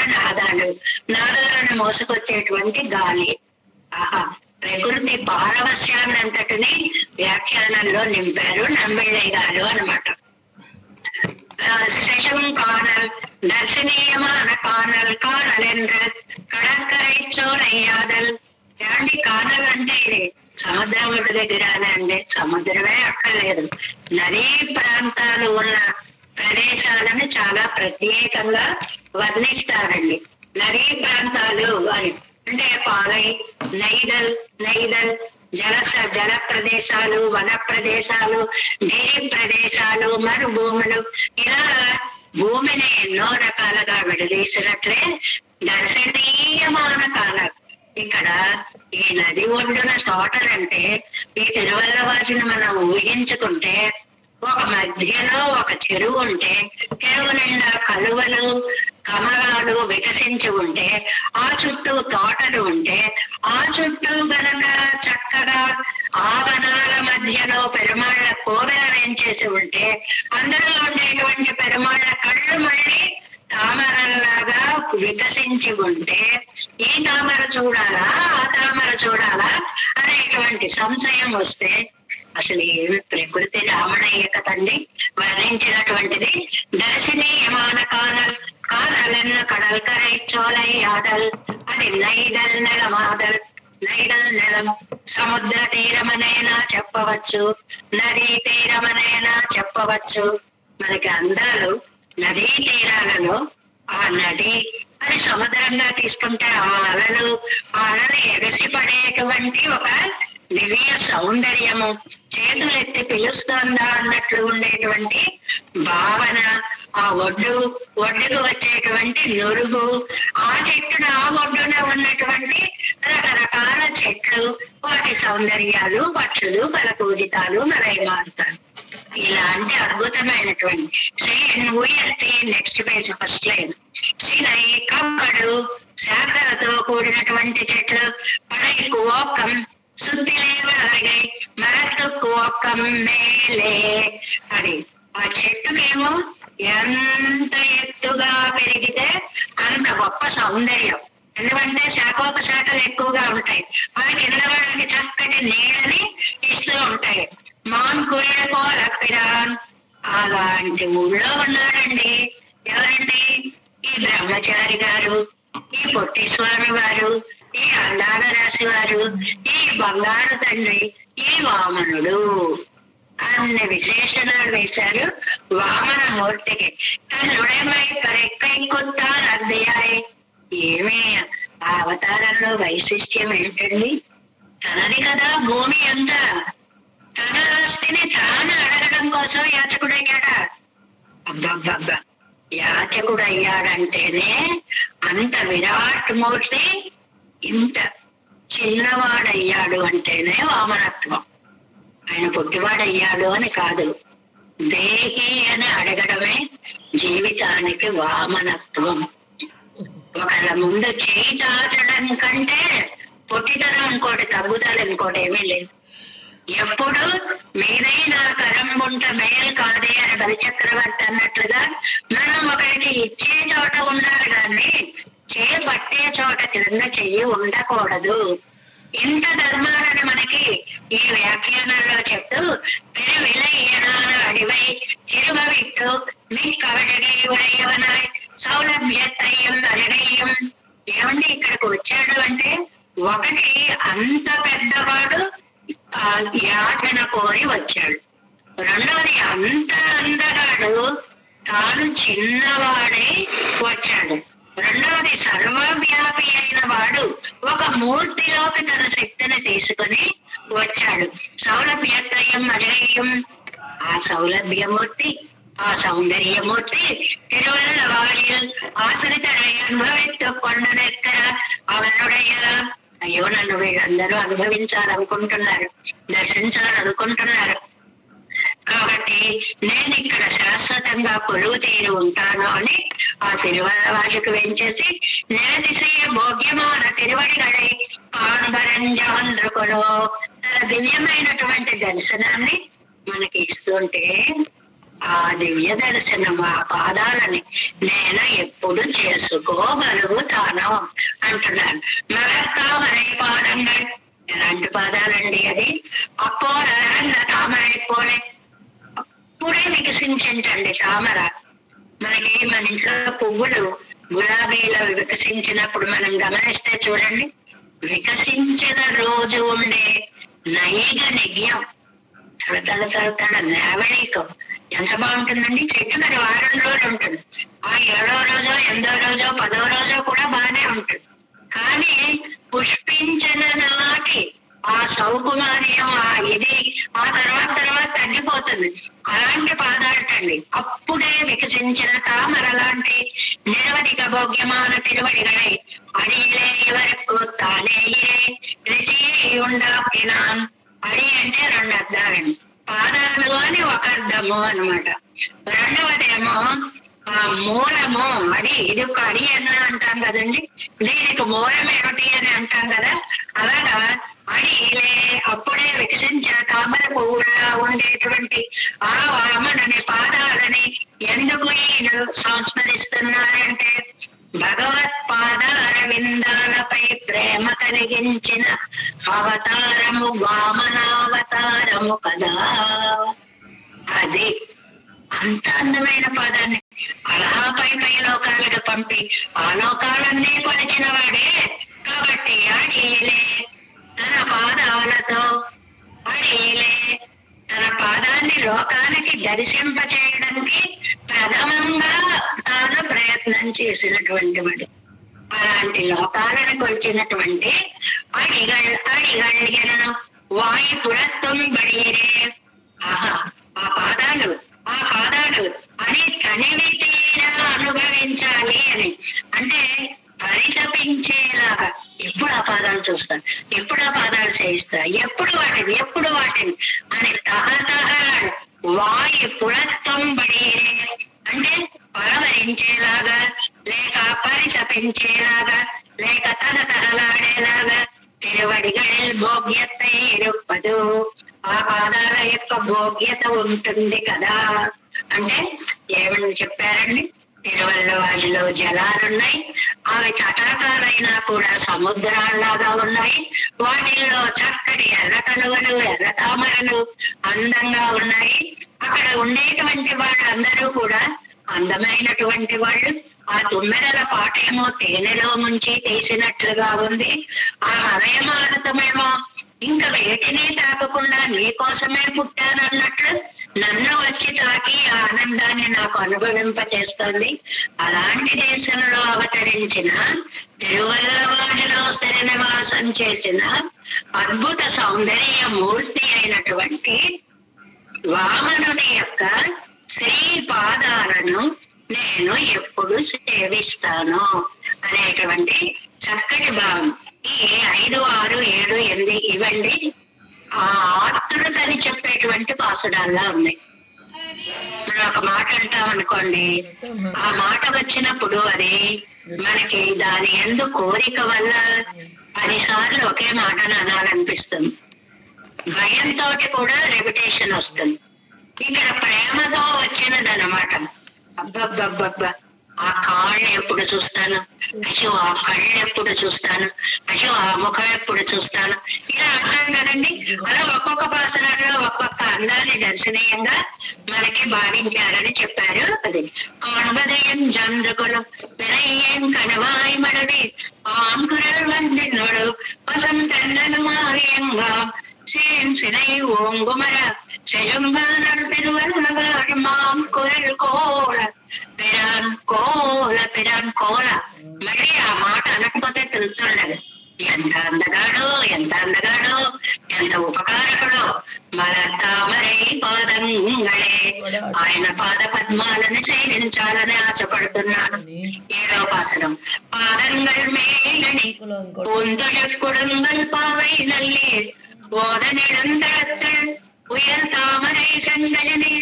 నాదాలను మోసుకొచ్చేటువంటి గాలి. ఆహా, ప్రకృతి పారవస్యాన్నంతటిని వ్యాఖ్యానంలో నింపారు నమ్మిళ్ళయ్య గారు అన్నమాట. శశం కానల్ దర్శనీయమాన కానల్ కడక్కరై చోరయ్యాదల్. ఏమండి కానల్ అంటే ఇది సముద్రం ఒడ్డు దగ్గర అండి. సముద్రమే అక్కర్లేదు, నదీ ప్రాంతాలు ఉన్న ప్రదేశాలను చాలా ప్రత్యేకంగా వర్ణిస్తారండి. నదీ ప్రాంతాలు అని అంటే పాలై, నైదల్ జల ప్రదేశాలు, వన ప్రదేశాలు, గిరి ప్రదేశాలు, మరుభూములు, ఇలా భూమిని ఎన్నో రకాలుగా విడదీసినట్లే దర్శనీయమాన కాలం. ఇక్కడ ఈ నది ఒడ్డున తోటలంటే ఈ తిరువల్ల వాటిని మనం ఊహించుకుంటే ఒక మధ్యలో ఒక చెరువు ఉంటే, చెరువు నిండా కలువలు కమలాలు వికసించి ఉంటే, ఆ చుట్టూ తోటలు ఉంటే, ఆ చుట్టూ గనక చక్కగా ఆ వనాల మధ్యలో పెరుమాళ్ళ కోవెల వేంచేసి ఉంటే, అందులో ఉండేటువంటి పెరుమాళ్ళ కళ్ళు మళ్ళీ తామరల్లాగా వికసించి ఉంటే, ఈ తామర చూడాలా ఆ తామర చూడాలా అనేటువంటి సంశయం వస్తే అసలు ఏమి ప్రకృతి రామణయ్య కదండి వర్ణించినటువంటిది. దర్శనీయమాన కానలన్న కడల్కరై చోలై ఆదల్. అది నైదల్ నెలమాదల్. నైదల్ నెలం సముద్ర తీరమనైనా చెప్పవచ్చు, నదీ తీరమనైనా చెప్పవచ్చు. మనకి అందాలు నదీ తీరాలలో ఆ నది అని సముద్రంగా తీసుకుంటే ఆ అలలు ఎగసి పడేటువంటి ఒక దివ్య సౌందర్యము, చేతులెత్తి పిలుస్తుందా అన్నట్లు ఉండేటువంటి భావన, ఆ ఒడ్డుకు వచ్చేటువంటి నురుగు, ఆ చెట్టును ఆ ఒడ్డున ఉన్నటువంటి రకరకాల చెట్లు, వాటి సౌందర్యాలు, పక్షులు, కలపూజితాలు మొదలైమారుతారు. ఇలాంటి అద్భుతమైనటువంటి నెక్స్ట్ పేజ్ ఫస్ట్ లైన్. సినై కమ్మడు శాఖలతో కూడినటువంటి చెట్లు, పడైకు ఓకం సుత్తిలేవై మరతుకు ఒక్కం మేలే. అది ఆ చెట్టుకేమో ఎంత ఎత్తుగా పెరిగితే అంత గొప్ప సౌందర్యం. ఎందుకంటే శాఖోపశాఖలు ఎక్కువగా ఉంటాయి, అవి కింద వాళ్ళకి చక్కటి నీళ్ళని ఇస్తూ ఉంటాయి. మాన్ కురేపోలపిరాన్ అలాంటి ఊళ్ళో ఉన్నాడండి. ఎవరండి? ఈ బ్రహ్మచారి గారు, ఈ పొట్టి స్వామి వారు, ఈ అందాల రాశి వారు, ఈ బంగారు తండ్రి, ఈ వామనుడు అన్ని విశేషణాలు వేశారు వామనమూర్తికి. తనుడేమై కరెక్కైకొత్తారు అద్దెయాయి. ఏమి ఆ అవతారంలో వైశిష్ట్యం ఏంటండి? తనది కదా భూమి అంతా, తన ఆస్తిని తాను అడగడం కోసం యాచకుడయ్యాడా? అబ్బబ్బబ్బా, యాచకుడు అయ్యాడంటేనే అంత విరాట్ మూర్తి ఇంత చిన్నవాడయ్యాడు అంటేనే వామనత్వం. ఆయన పొట్టివాడయ్యాడు అని కాదు, దేహి అని అడగడమే జీవితానికి వామనత్వం. ఒకళ్ళ ముందు చేయి చాచడం కంటే పొట్టితనం ఇంకోటి తగ్గుదల ఇంకోటి ఏమీ లేదు. ఎప్పుడు మీదై నా కరంబుంట మేలు కాదే అని బలిచక్రవర్తి అన్నట్లుగా మనం ఒకరికి ఇచ్చే చోట ఉండాలి కానీ పట్టే చోట క్రింద చెయ్యి ఉండకూడదు. ఇంత ధర్మాలను మనకి ఈ వ్యాఖ్యానంలో చెప్తూ పెరువిలయ్యనాన అడివై తిరుమవిట్టు మీ కవడగై ఉడయ్యవనాయ్ సౌలభ్యత్తయ్యం అరగయ్యం. ఏమండి ఇక్కడికి వచ్చాడు అంటే ఒకటి అంత పెద్దవాడు యాచన కోరి వచ్చాడు, రెండవది అంత అందగాడు తాను చిన్నవాడే వచ్చాడు, రెండవది సర్వవ్యాపి అయిన వాడు ఒక మూర్తిలోకి తన శక్తిని తీసుకుని వచ్చాడు. సౌలభ్యత్రయం అజయం, ఆ సౌలభ్యమూర్తి ఆ సౌందర్యమూర్తి తిరువల్లవాడిల్ ఆశ్రితడై అనుభవిస్తూ కొండనెక్కర అవనుడయ్య. అయ్యో నన్ను వీళ్ళందరూ అనుభవించాలనుకుంటున్నారు, దర్శించాలనుకుంటున్నారు కాబట్టి నేను ఇక్కడ శాశ్వతంగా కొలువు తీరి ఉంటాను అని ఆ తిరువల్లవాళ్ళకు వెంచేసి నిరతిశయ భోగ్యమాన తిరువడిగడై పాంబరంజాంధ్రకులో తన దివ్యమైనటువంటి దర్శనాన్ని మనకి ఇస్తుంటే ఆ దివ్య దర్శనం ఆ పాదాలని నేను ఎప్పుడు చేసుకోగలుగుతాను అంటున్నాను. మరతామరై పాదంగా ఎలాంటి పాదాలండి అది? అప్పో నరంగ తామరై పోలే అప్పుడే వికసించండి తామర. మనకి మన ఇంట్లో పువ్వులు గులాబీలో వికసించినప్పుడు మనం గమనిస్తే చూడండి, వికసించిన రోజు ఉండే నైగ నిగ్యం తడ నేవళీకం ఎంత బాగుంటుందండి. చెట్టు మరి వారం రోజులు ఉంటుంది, ఆ 7వ రోజో 8వ రోజో 10వ రోజో కూడా బాగానే ఉంటుంది. కానీ పుష్పించిన నాటి ఆ సౌకుమార్యం ఆ ఇది ఆ తర్వాత తగ్గిపోతుంది. అలాంటి పాదాలటండి అప్పుడే వికసించిన తామర లాంటి నిరవధిక భోగ్యమాన తిరువడిగడై అడిలే వరకు తానే రుచి ఉండాపినాన్. అడి అంటే 2 అర్థాలండి, పాదాలు అని ఒక అర్థము అనమాట. రెండవదేమో ఆ మూలము. అడి ఇది ఒక అడి అని అంటాం కదండి, దీనికి మూలం ఏమిటి అని అంటాం కదా. అలాగా అడిలే అప్పుడే వికసించిన తామర పువ్వులా ఉండేటువంటి ఆ వామనుని పాదాలని ఎందుకు ఈయన సంస్మరిస్తున్నారంటే భగవత్ పాదారవిందాలపై ప్రేమ కలిగించిన అవతారము వామనావతారము కదా. అది అంత అందమైన పదాన్ని అలా పై లోకాలకు పంపి ఆ లోకాలన్నీ కొలిచిన వాడే కాబట్టి అడిలే తన పాదాలతో అడిలే తన పాదాన్ని లోకానికి దర్శింపచేయడానికి ప్రథమంగా తాను ప్రయత్నం చేసినటువంటి వాడు. అలాంటి లోకాలను కొలిచినటువంటి అడిగళ్ళను వాయు పురత్వం బడియరే. ఆహా ఆ పాదాలు అని కనివి తీరా అనుభవించాలి అని అంటే పరితపించేలాగా ఎప్పుడు ఆ పాదాలు చూస్తా, ఎప్పుడు ఆ పాదాలు చేయిస్తా, ఎప్పుడు వాటిని అని తహతహలాడు. వాయు పురత్వం బడియరే అంటే పరవరించేలాగా లేక పరితపించేలాగా లేక తహతహలాడేలాగా తిరువడిగల్ భోగ్యత ఇరుప్పదు. ఆ పాదాల యొక్క భోగ్యత ఉంటుంది కదా. అంటే ఏమని చెప్పారండి, తిరువల్లవాడిలో జలాలున్నాయి, అవి తటాకాలైనా కూడా సముద్రాల్లాగా ఉన్నాయి, వాటిల్లో చక్కటి ఎర్ర కనువలు ఎర్ర తామరలు అందంగా ఉన్నాయి. అక్కడ ఉండేటువంటి వాళ్ళందరూ కూడా అందమైనటువంటి వాళ్ళు. ఆ తుమ్మెదల పాటేమో తేనెలో ముంచి తీసినట్లుగా ఉంది, ఆ హృదయమారుతమేమో ఇంకా వేటిని తాకకుండా నీకోసమే పుట్టానన్నట్లు నన్ను వచ్చి తాకి ఆనందాన్ని నాకు అనుభవింపచేస్తుంది. అలాంటి దేశంలో అవతరించిన తిరువల్లవాడిలో స్థిరనివాసం చేసిన అద్భుత సౌందర్య మూర్తి అయినటువంటి వామనుని యొక్క శ్రీ పాదాలను నేను ఎప్పుడు సేవిస్తాను అనేటువంటి చక్కటి భావం. ఈ 5, 6, 7, 8 ఇవండి ఆ ఆతృతని చెప్పేటువంటి పాసుడాల్లా ఉన్నాయి. మనం ఒక మాట అంటాం అనుకోండి, ఆ మాట వచ్చినప్పుడు అది మనకి దాని యందు కోరిక వల్ల 10 సార్లు ఒకే మాటను అనాలనిపిస్తుంది. భయంతో కూడా రెప్యుటేషన్ వస్తుంది. ఇక్కడ ప్రేమతో వచ్చినదనమాట. అబ్బబ్బబ్బబ్బా, ఆ కాళ్ళు ఎప్పుడు చూస్తాను, అయ్యో ఆ కళ్ళు ఎప్పుడు చూస్తాను, అయ్యో ఆ ముఖం ఎప్పుడు చూస్తాను, ఇలా అంటాం కదండి. అలా ఒక్కొక్క పాసనలో ఒక్కొక్క అందాన్ని దర్శనీయంగా మనకి భావించారని చెప్పారు. అది కాణ్వదయం జండ్రుకులు వినయ్యం కణవాయి మడవి ఆంకురల్ వందినోడు వసంతన్నను మాయంగా சினை ஓங்குமர செழுங்கானல் திருவள்ளுவர் மாம் குரல் కోల పిరాన్ కోల. మళ్ళీ ఆ మాట అనకపోతే తెలుస్తుండదు. ఎంత అందగాడో ఎంత ఉపకారకుడో మన తామరై పాదంగళే, ఆయన పాద పద్మాలను సేవించాలని ఆశపడుతున్నాను. 7వ పాసనం. పాదంగల్ మేలని பொந்தழக் குடங்கள் பாவை நல்லே ஓத நெடுந்தளத்தில் உயர் தாமரை செங்கழனே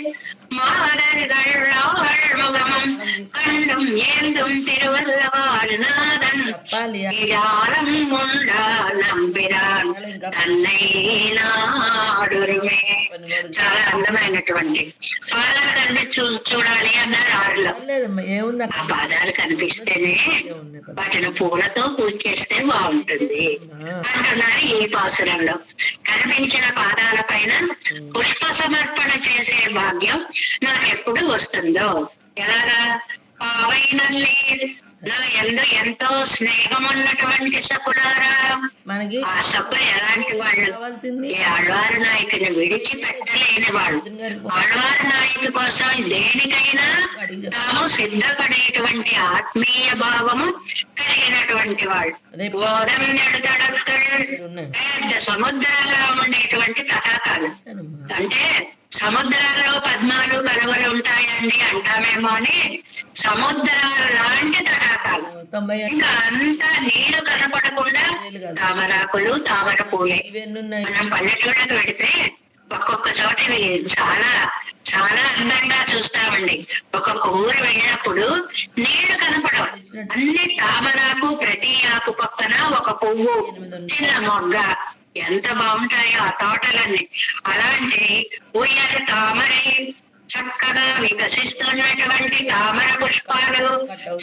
மாதர்கள் ஆழ்முகமும் கண்டும் ஏந்தும் திருவல்லவாறுநாதன் இதாலம் உண்டா నంబిరాన్ తన్னை నాడురుమే. చాలా అందమైనటువంటి పాదాలు చూడాలి అన్నారు 6లో. ఆ పాదాలు కనిపిస్తేనే వాటిని పూలతో పూజ చేస్తే బాగుంటుంది అంటున్నారు ఈ పాసురంలో. కనిపించిన పాదాల పైన పుష్ప సమర్పణ చేసే భాగ్యం నాకెప్పుడు వస్తుందో. ఎలాగా? పావైనల్లి నా ఎంతో స్నేహం ఉన్నటువంటి సకులారా, మనకి ఆ సకులు ఎలాంటి వాళ్ళు? ఈ ఆళ్వారు నాయకుని విడిచిపెట్టలేని వాళ్ళు. ఆళ్వారు నాయకు కోసం దేనికైనా తాము సిద్ధపడేటువంటి ఆత్మీయ భావము కలిగినటువంటి వాళ్ళు. ఓదం పెద్ద సముద్రంగా ఉండేటువంటి తటాకాలు. అంటే సముద్రాల్లో పద్మాలు కలువలు ఉంటాయండి అంటామేమో అని, సముద్రాలు లాంటి తటాకాలు. ఇంకా అంతా నీరు కనపడకుండా తామరాకులు, తామర పూలే. మనం పల్లెటూళ్ళకి వెడితే ఒక్కొక్క చోట చాలా చాలా అందంగా చూస్తామండి. ఒక్కొక్క ఊరు వెళ్ళినప్పుడు నీళ్లు కనపడవు, అన్ని తామరాకు, ప్రతి ఆకు పక్కన ఒక పువ్వు, చిన్న మొగ్గ. ఎంత బాగుంటాయో ఆ తోటలన్నీ. అలాంటి ఉయ్యాల తామరై చక్కగా వికసిస్తున్నటువంటి తామర పుష్పాలు,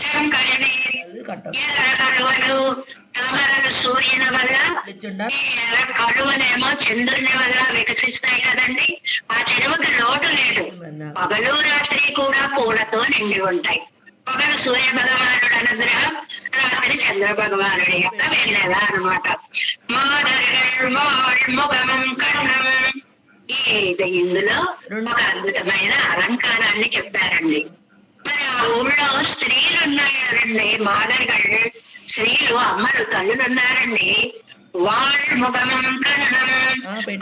శంకరిని, ఎర్ర కలువలు. తామరలు సూర్యుని వల్ల, ఎర్ర కలువనేమో చంద్రుని వల్ల వికసిస్తాయి కదండి. ఆ చెరువుకి లోటు లేదు. పగలు రాత్రి కూడా పూలతో నిండి ఉంటాయి. పగలు సూర్య భగవానుడు అనుగ్రహం, రాత్రి చంద్ర భగవానుడి యొక్క వెన్నెల అనమాట. ఇందులో ఒక అద్భుతమైన అలంకారాన్ని చెప్పారండి. మరి ఆ ఊళ్ళో స్త్రీలు ఉన్నారండి, మాదరిగళ్ళు స్త్రీలు, అమ్మలు, తల్లులు ఉన్నారండి. వాళ్ళ ముఖమం కన్నం,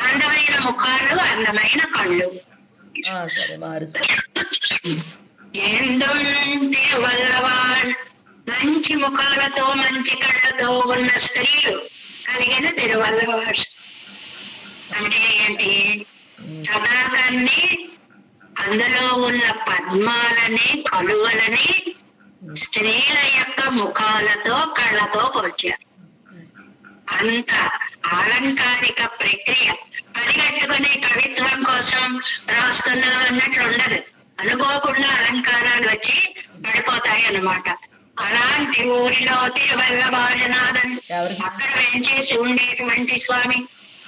అందమైన ముఖాలు, అందమైన కళ్ళు. తిరువల్లవాళ్, మంచి ముఖాలతో మంచి కళ్ళతో ఉన్న స్త్రీలు కలిగిన తిరువల్లవాళ్. అంటే ఏంటి? తటాకాన్ని, అందులో ఉన్న పద్మాలని, కలువలని స్త్రీల యొక్క ముఖాలతో కళ్ళతో పోల్చారు. అంత ఆలంకారిక ప్రక్రియ. పరిగెట్టుకునే కవిత్వం కోసం రాస్తున్నాం అన్నట్లు ఉండదు. అనుకోకుండా అలంకారాలు వచ్చి పడిపోతాయి అన్నమాట. అలాంటి ఊరిలో తిరువల్లవారునాథన్, అక్కడ వెంచేసి ఉండేటువంటి స్వామి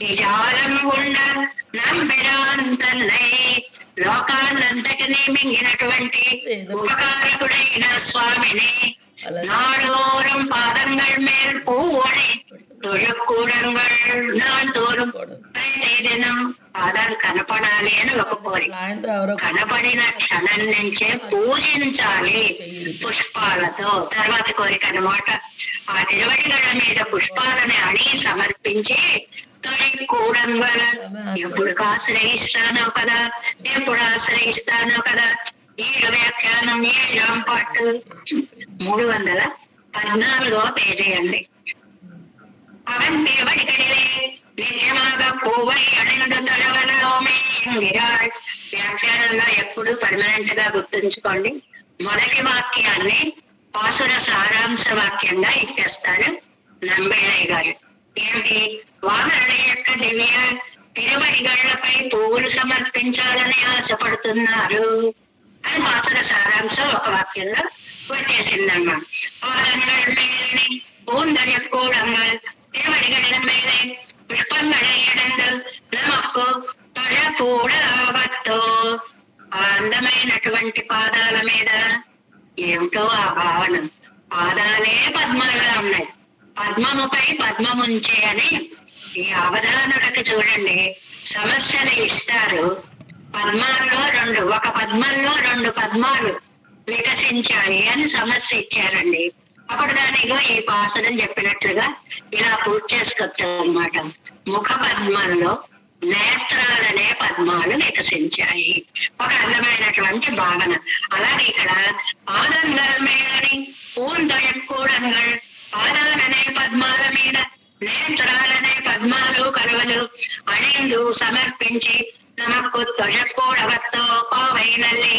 నిజాలం ఉండ నంబిరాన్ తన్నై, లోకాన్నంతటినీ మింగినటువంటి ఉపకారకుడైన స్వామిని నాడోరం పాదంగల్ మేల్ పూవడి తొழக்கூடங்கள் நான் தோறும் ప్రతిదినం పాదాలు కనపడాలి అని ఒక కోరిక. కనపడిన క్షణం నుంచే పూజించాలి పుష్పాలతో. తర్వాత కోరిక అన్నమాట. ఆ తిరువడిగల మీద పుష్పాలని అడిగి సమర్పించి తొழக்கூடங்கள், ఎప్పుడు ఆశ్రయిస్తానో కదా, ఈడు వ్యాఖ్యానం 7వ పాటు 314వ పేజీ అండి. அவன் திருவடிகளிலே నిత్యமாக పూవై అణిందు తలవలలోమే ఎంగిరాళ్. వ్యాఖ్యానంలో ఎప్పుడు పర్మనెంట్ గా గుర్తుంచుకోండి, మొదటి వాక్యాన్ని పాసుర సారాంశ వాక్యంగా ఇచ్చేస్తారు నంబిళ్ళయ్య గారు. ఏమిటి? వామనుడి యొక్క దివ్య తిరువడిగళ్లపై పువ్వులు సమర్పించాలని ఆశపడుతున్నారు అని పాసుర సారాంశం ఒక వాక్యంలో వచ్చేసిందమ్మా. పాదங்கள் மேலணி பூந்தொழக்கூடங்கள் திருவடிகளின் மேலே புஷ்பங்களை ఎడందు నమకు తొడకూడవతో. ఆ అందమైనటువంటి పాదాల మీద ఏమిటో ఆ భావన, పాదాలే పద్మాలుగా ఉన్నాయి, పద్మముపై పద్మముంచే అని ఈ అవధానులకు చూడండి సమస్యలు ఇస్తారు. పద్మాల్లో ఒక పద్మంలో 2 పద్మాలు వికసించాయి అని సమస్య ఇచ్చారండి. అప్పుడు దానిగో ఈ పాసనం చెప్పినట్లుగా ఇలా పూర్తి చేసుకొచ్చారు అనమాట. ముఖ పద్మంలో నేత్రాలనే పద్మాలు వికసించాయి, ఒక అందమైనటువంటి భావన. అలాగే ఇక్కడ పాదంగల్ మేలని పూందొഴக்கூడంగల్, పాదాలనే పద్మాల మీద నేత్రాలనే పద్మాలు కలువలు అణిందు సమర్పించి నమకు తొഴக்கூడవతో పావైనల్లి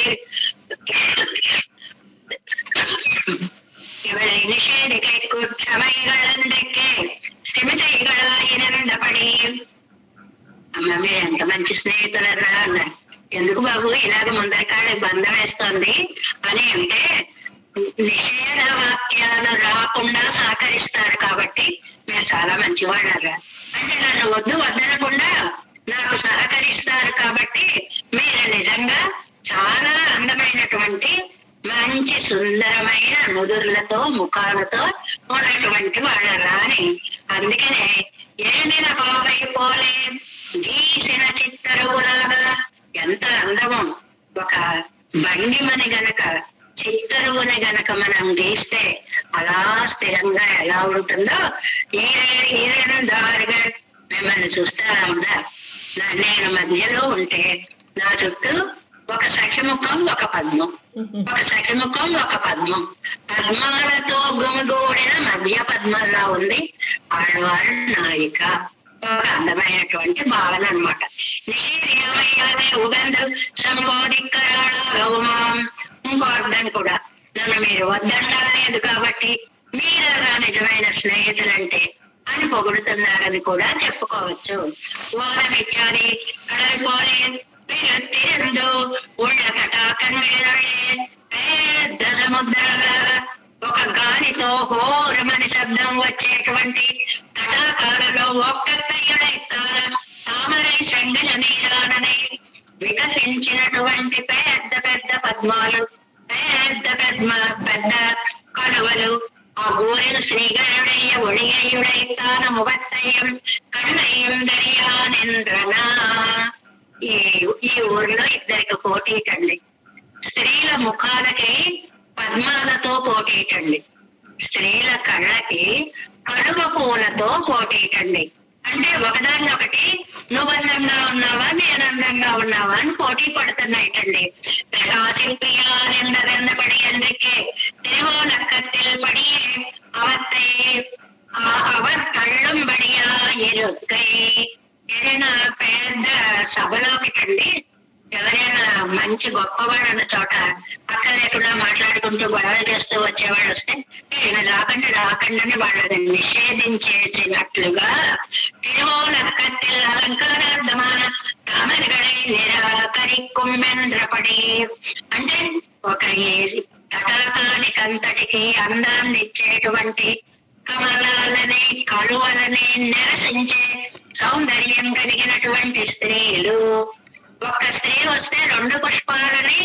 இவளை நிஷேதிகை குற்றமைகளந்தಕ್ಕೆ స్థిమితైగళాయినందపడి. అమ్మ మీరు ఎంత మంచి స్నేహితులరా అన్నారు. ఎందుకు బాబు ఇలాగ ముందరి కాళ్ళకి బంధం వేస్తోంది అని అంటే, నిషేధ వాక్యాలు రాకుండా సహకరిస్తారు కాబట్టి మీరు చాలా మంచివాళ్ళరా. అంటే నన్ను వద్దనకుండా నాకు సహకరిస్తారు కాబట్టి మీరు నిజంగా చాలా అందమైనటువంటి మంచి సుందరమైన నుదుర్లతో ముఖాలతో ఉన్నటువంటి వాళ్ళరా అని. అందుకనే ఏమిన బావైపోలే గీసిన చిత్తరువులాగా, ఎంత అందమో ఒక భంగిమని గనక చిత్తరువుని గనక మనం గీస్తే అలా స్థిరంగా ఎలా ఉంటుందో దారుగా మిమ్మల్ని చూస్తారా ఉందా. నేను మధ్యలో ఉంటే నా చుట్టూ ఒక సఖిముఖం ఒక పద్మం, ఒక సఖిముఖం ఒక పద్మం, పద్మాలతో గుమిగూడిన మధ్య పద్మంలా ఉంది ఆడవారు నాయిక. ఒక అందమైనటువంటి భావన అనమాట. నిషేధమయ్యాలే ఉగంధు సంబోధికరాళం. ఇంకో అర్థం కూడా, నన్ను మీరు వద్దనలేదు కాబట్టి మీరరా నిజమైన స్నేహితులంటే అని పొగుడుతున్నారని కూడా చెప్పుకోవచ్చు. ఓనమిచ్చాది కడలిపోలే తిరందు ఉళ్ళకట కన్విడలే పెద్ద సముద్రాల ఒక గాలితో హోరమని శబ్దం వచ్చేటువంటి తటాకాలలో ఒక్కయ్యుడై తామరై సంగన నీరానని వికసించినటువంటి పెద్ద పెద్ద పద్మాలు, పెద్ద కలువలు, ఆ ఊరిన శ్రీగరుడయ్య ఒడిగయ్యుడై తాన ముగత్తయ్యం కన్నయ్యం దర్యానింద్రనా. ఈ ఊరిలో ఇద్దరికి పోటీటండి. స్త్రీల ముఖాలకి పద్మాలతో పోటీటండి, స్త్రీల కళ్ళకి కలువ పూలతో పోటీటండి. అంటే ఒకదాన్నొకటి నువ్వు అందంగా ఉన్నావా నేను అందంగా ఉన్నావా అని పోటీ పడుతున్నాయిటండి. ప్రకాశింపడి అందుకే తిరువోలక్కத்தில் படியே அவத்தை அவர் தள்ளும்படியா இருக்கை. ఏదైనా పెద్ద సభలోకిటండి ఎవరైనా మంచి గొప్పవాడు చోట పక్క లేకుండా మాట్లాడుకుంటూ గొడవలు చేస్తూ వచ్చేవాడు వస్తే ఈయన రాకండి అని వాళ్ళని నిషేధించేసినట్లుగా తిరువోలక్కத்தில் అలంకారార్థమాన తామరగళై నిరాకరిక్కుమ్మెంద్రపడి. అంటే ఒక తటాకానికంతటికి అందాన్ని ఇచ్చేటువంటి కమలాలని కలువలని నిరసించే సౌందర్యం కలిగినటువంటి స్త్రీలు. ఒక్క స్త్రీ వస్తే 2 పుష్పాలని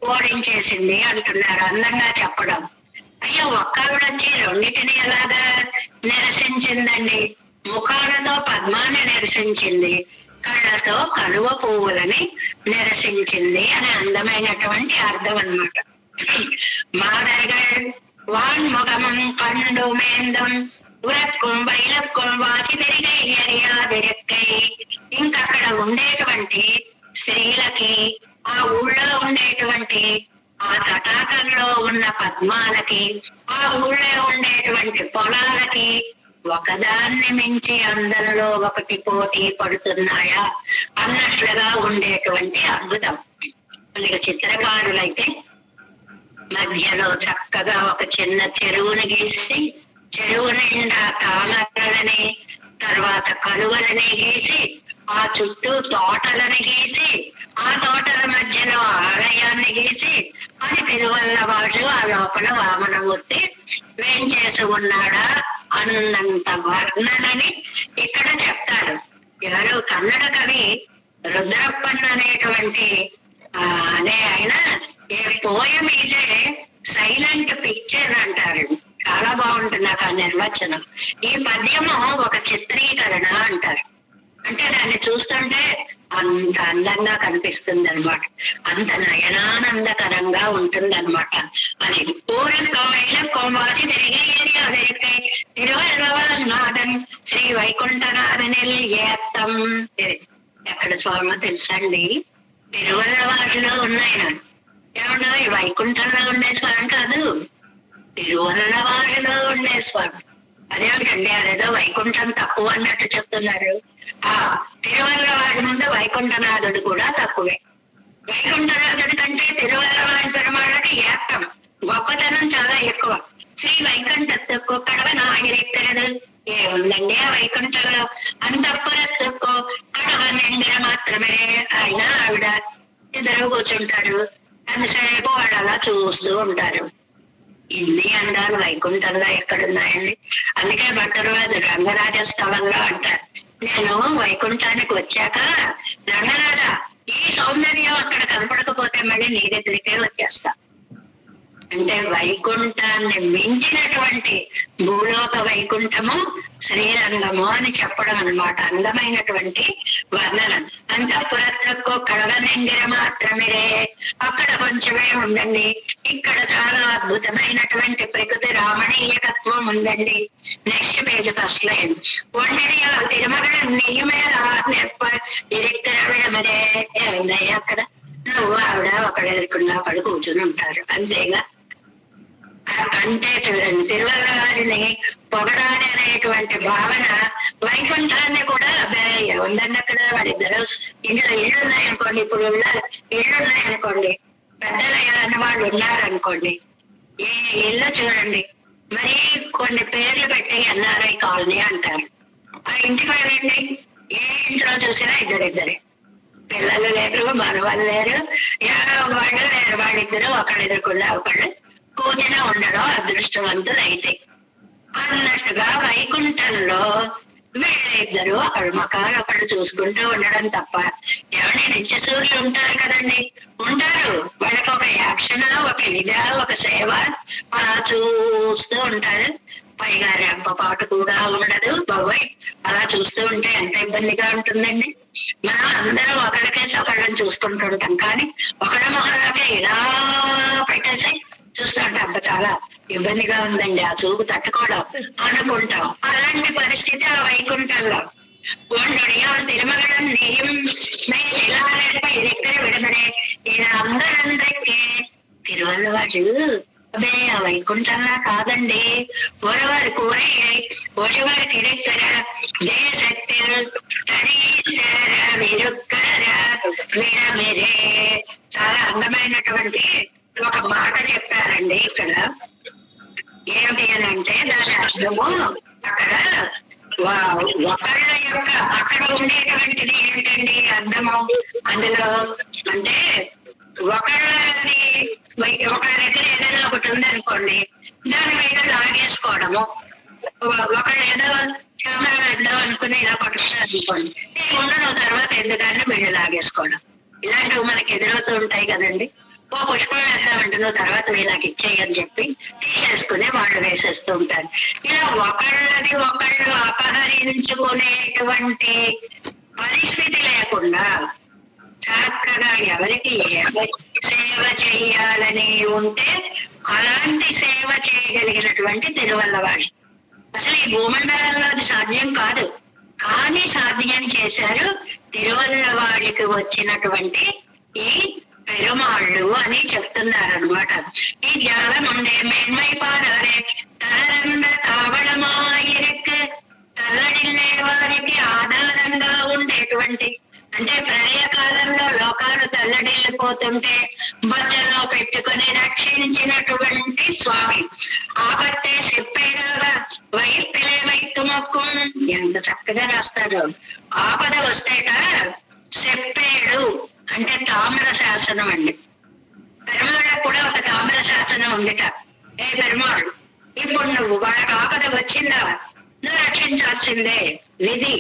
ఓడించేసింది అంటున్నారు అందంగా చెప్పడం. అయ్యో ఒక్కవిడ వచ్చి రెండింటిని ఎలాగా నిరసించిందండి? ముఖాలతో పద్మాన్ని నిరసించింది, కళ్ళతో కలువ పువ్వులని నిరసించింది అని అందమైనటువంటి అర్థం అన్నమాట. మాదర్గల్ వాన్ముఖమం కండు మేందం ఉరక్కుం బయలక్కుం వాసి తిరిగై ఎరియాదిరెక్కై. ఇంకక్కడ ఉండేటువంటి స్త్రీలకి, ఆ ఊళ్ళో ఉండేటువంటి ఆ తటాకంలో ఉన్న పద్మాలకి, ఆ ఊళ్ళో ఉండేటువంటి పొలాలకి ఒకదాన్ని మించి అందరిలో ఒకటి పోటీ పడుతున్నాయా అన్నట్లుగా ఉండేటువంటి అద్భుతం. అందుకే చిత్రకారులైతే మధ్యలో చక్కగా ఒక చిన్న చెరువుని గీసి, చెరువు నిండా తామరలని, తర్వాత కలువలని గీసి, ఆ చుట్టూ తోటలని గీసి, ఆ తోటల మధ్యలో ఆలయాన్ని గీసి, అది తిరువల్లవాడు ఆ లోపల వామనమూర్తి వేంచేసి ఉన్నాడా అన్నంత వర్ణనని ఇక్కడ చెప్తాడు. ఎవరు కన్నడ కవి రుద్రప్పన్ అనేటువంటి అనే ఆయన a poem is a silent picture అంటారు. చాలా బాగుంటుంది నాకు ఆ నిర్వచనం. ఈ పద్యము ఒక చిత్రీకరణ అంటారు. అంటే దాన్ని చూస్తుంటే అంత అందంగా కనిపిస్తుంది అనమాట, అంత నయనానందకరంగా ఉంటుంది అనమాట. అది పూరకమైన కోమాసి తిరిగి తిరువల్లవాదన్ శ్రీ వైకుంఠనాథనిల్ ఏత్తం. ఎక్కడ స్వామి తెలుసండి? తిరువల్లవారిలో ఉన్నాయన. ఏమన్నా వైకుంఠంలో ఉండే స్వామి కాదు, తిరువల్లవారిలో ఉండే స్వామి. అదేమిటండి, అదేదో వైకుంఠం తక్కువ అన్నట్టు చెప్తున్నారు. ఆ తిరువల్లవారి ముందు వైకుంఠనాథుడు కూడా తక్కువే. వైకుంఠనాథుడి కంటే తిరువల్లవారి పెరుమాళ్ళకి ఏత్తం, గొప్పతనం చాలా ఎక్కువ. శ్రీ వైకుంఠத்துக்கு కడవనాగిరెక్కరదు. ఏముందండి ఆ వైకుంఠంలో? అంతఃపురத்துக்கு కడవనెంగర మాత్రమే. ఆయన ఆవిడ ఇద్దరు కూర్చుంటారు, అంతసేపు వాళ్ళు అలా చూస్తూ ఉంటారు. ఇన్ని అందాలు వైకుంఠంలో ఎక్కడున్నాయండి? అందుకే భట్టరాజు రంగరాజస్తవంలో అంటారు, నేను వైకుంఠానికి వచ్చాక రంగనాథ ఈ సౌందర్యం అక్కడ కనపడకపోతే మళ్ళీ నీ దగ్గరికే వచ్చేస్తా. అంటే వైకుంఠాన్ని మించినటువంటి భూలోక వైకుంఠము శ్రీరంగము అని చెప్పడం అన్నమాట. అందమైనటువంటి వర్ణనం. అంతఃపురత్రకు కడవనెంగిర మాత్రమే, అక్కడ కొంచెమే ఉందండి, ఇక్కడ చాలా అద్భుతమైనటువంటి ప్రకృతి రామణీయకత్వం ఉందండి. Next page first line. ఒంటరిగా తిరుమల నీమేర ఇరిక్కరవిడమరే. ఏమైందయ్యా అక్కడ? నువ్వు ఆవిడ ఒకడు ఎదుర్కొన్నా ఒకడు కూర్చుని ఉంటారు, అంతేగా. అంటే చూడండి, తిరువల్లవారిని పొగడాలి అనేటువంటి భావన వైకుంఠాన్ని కూడా ఉందండి. అక్కడ వాళ్ళిద్దరు ఇళ్ళు ఉన్నాయనుకోండి, ఇప్పుడు ఇళ్ళు ఉన్నాయనుకోండి, పెద్దలు అన్న వాళ్ళు ఉన్నారనుకోండి, ఏ ఇల్లు చూడండి మరి కొన్ని పేర్లు పెట్టి ఎన్ఆర్ఐ కాలనీ అంటారు. ఆ ఇంటికి వెళ్ళండి, ఏ ఇంట్లో చూసినా ఇద్దరిద్దరే, పిల్లలు లేరు, మనవాళ్ళు లేరు, వాళ్ళు లేరు, వాళ్ళిద్దరు ఒకళ్ళు ఎదుర్కొన్నా ఒకళ్ళు కూర్చుని ఉండడం అదృష్టవంతులు అయితే అన్నట్టుగా వైకుంఠంలో వీళ్ళిద్దరు ఒకళ్ళు మకాలు ఒకళ్ళు చూసుకుంటూ ఉండడం తప్ప ఎవరి నిత్యసూర్యులు ఉంటారు కదండి, ఉంటారు. వాళ్ళకి ఒక యాక్షన్, ఒక ఇదా, ఒక సేవ అలా చూస్తూ ఉంటారు. పైగా రెప్పపాటు కూడా ఉండదు. బాబోయ్, అలా చూస్తూ ఉంటే ఎంత ఇబ్బందిగా ఉంటుందండి. మనం అందరం ఒకరికేసి ఒకళ్ళని చూసుకుంటుంటాం, కానీ ఒకళ్ళ మొహలాగే ఇలా పెట్టేసి చూస్తూ ఉంటాం. అబ్బా చాలా ఇబ్బందిగా ఉందండి, ఆ చూపు తట్టుకోవడం అనుకుంటాం. అలాంటి పరిస్థితి ఆ వైకుంఠంలో. ఒండొడియా తిరుమగడం నెయ్యం మేలాడపై ఎక్కడ విడమనే ఇలా అందరందరికీ తిరువల్లవాడు. అదే ఆ వైకుంఠంలా కాదండి, ఒరవారి కూరయ్య ఒరవారి కిడెక్కర దేశక్తిల్ తరీశర విరుక్కర విడమిరే. చాలా అందమైనటువంటి ఒక మాట చెప్పారండి ఇక్కడ. ఏమిటి అని అంటే దాని అర్థము అక్కడ ఒకళ్ళ యొక్క అక్కడ ఉండేటువంటిది ఏంటండి అర్థము అందులో అంటే ఒకళ్ళని ఒకళ్ళ దగ్గర ఏదైనా ఒకటి ఉందనుకోండి, దాని మీద లాగేసుకోవడము. ఒకళ్ళు ఏదో కెమెరా వేద్దాం అనుకుని ఇలా పట్టుకున్నారు అనుకోండి, ఉండడం తర్వాత ఎందుకంటే వీళ్ళు లాగేసుకోవడం. ఇలాంటివి మనకి ఎదురవుతూ ఉంటాయి కదండి. ఓ పుష్పం వేద్దామంటే నువ్వు తర్వాత వీళ్ళకి ఇచ్చేయని చెప్పి తీసేసుకుని వాళ్ళు వేసేస్తూ ఉంటారు. ఇలా ఒకళ్ళని ఒకళ్ళు అపహరించుకునేటువంటి పరిస్థితి లేకుండా చక్కగా ఎవరికి సేవ చెయ్యాలని ఉంటే అలాంటి సేవ చేయగలిగినటువంటి తిరువల్లవాడు. అసలు ఈ భూమండలంలో అది సాధ్యం కాదు, కానీ సాధ్యం చేశారు తిరువల్లవాడికి వచ్చినటువంటి ఈ పెరుమాళ్ళు అని చెప్తున్నారనమాట. ఈ జ్ఞానముండే మేన్మై పారారే తలరంద తావళమాయిరెక్కు తల్లడిల్లే వారికి ఆధారంగా ఉండేటువంటి, అంటే ప్రళయ కాలంలో లోకాలు తల్లడిల్లిపోతుంటే బొజ్జలో పెట్టుకుని రక్షించినటువంటి స్వామి. ఆపత్తే చెప్పేలాగా వైత్తిలే వైత్తు మొక్కు, ఎంత చక్కగా రాస్తాడు. ఆపద వస్తేట చెప్పేడు అంటే తామ్ర శాసనం అండి. పెరుమాళ్ళకు కూడా ఒక తామ్ర శాసనం ఉందిట. ఏ పెరుమాళ్, ఇప్పుడు నువ్వు వాళ్ళకి ఆపద వచ్చిందా, నువ్వు రక్షించాల్సిందే, విధి.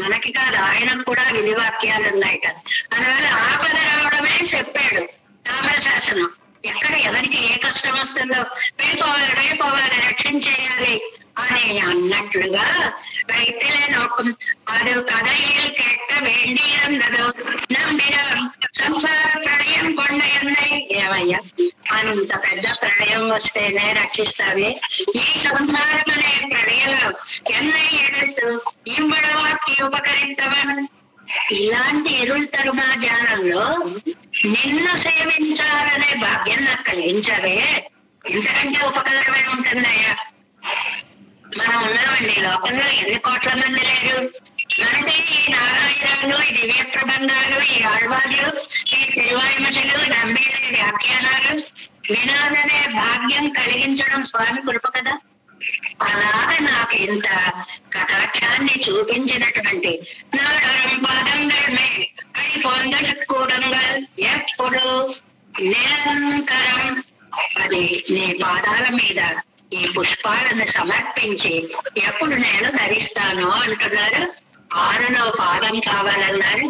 మనకి కాదు, ఆయనకు కూడా విధి వాక్యాలు ఉన్నాయి కదా. అందువల్ల ఆపద రావడమే చెప్పాడు తామ్ర శాసనం. ఎక్కడ ఎవరికి ఏ కష్టం వస్తుందో వెళ్ళిపోవాలి రక్షించేయాలి అని అన్నట్లుగా రైతులే నోకం అది కథയിൽ കേട്ട വേണ്ടിയിരുന്നതോ నమ్మిన సంసార ప్రళయం కొండ ఎన్నై. ఏమయ్యా, అంత పెద్ద ప్రళయం వస్తేనే రక్షిస్తావే, ఈ సంసారం అనే ప్రళయంలో ఎన్నై ఎడుతూ ఇంబడవాకి ఉపకరిస్తావా. ఇలాంటి ఇరుள் తరుమా జాలంలో నిన్ను సేవించాలనే భాగ్యం నాకు కలిగించవే, ఇంతకంటే ఉపకారమే ఉంటుందయ్యా. మనం ఉన్నామండి లోకంలో, ఎన్ని కోట్ల మంది లేరు. మనకి ఈ నారాయణాలు, ఈ దివ్య ప్రబంధాలు, ఈ ఆళ్వార్లు, ఈ తిరువాయిమతులు, నంబీల వ్యాఖ్యానాలు వినాలనే భాగ్యం కలిగించడం స్వామి కృప కదా. అలాగే నాకు ఇంత కటాక్షాన్ని చూపించినటువంటి నాడరం పాదంగళమే అని పొందకూడంగల్ ఎప్పుడు నిరంతరం అది నీ పాదాల మీద ఈ పుష్పాలను సమర్పించి ఎప్పుడు నేను ధరిస్తాను అంటున్నారు. 6లో పాదం కావాలన్నారు,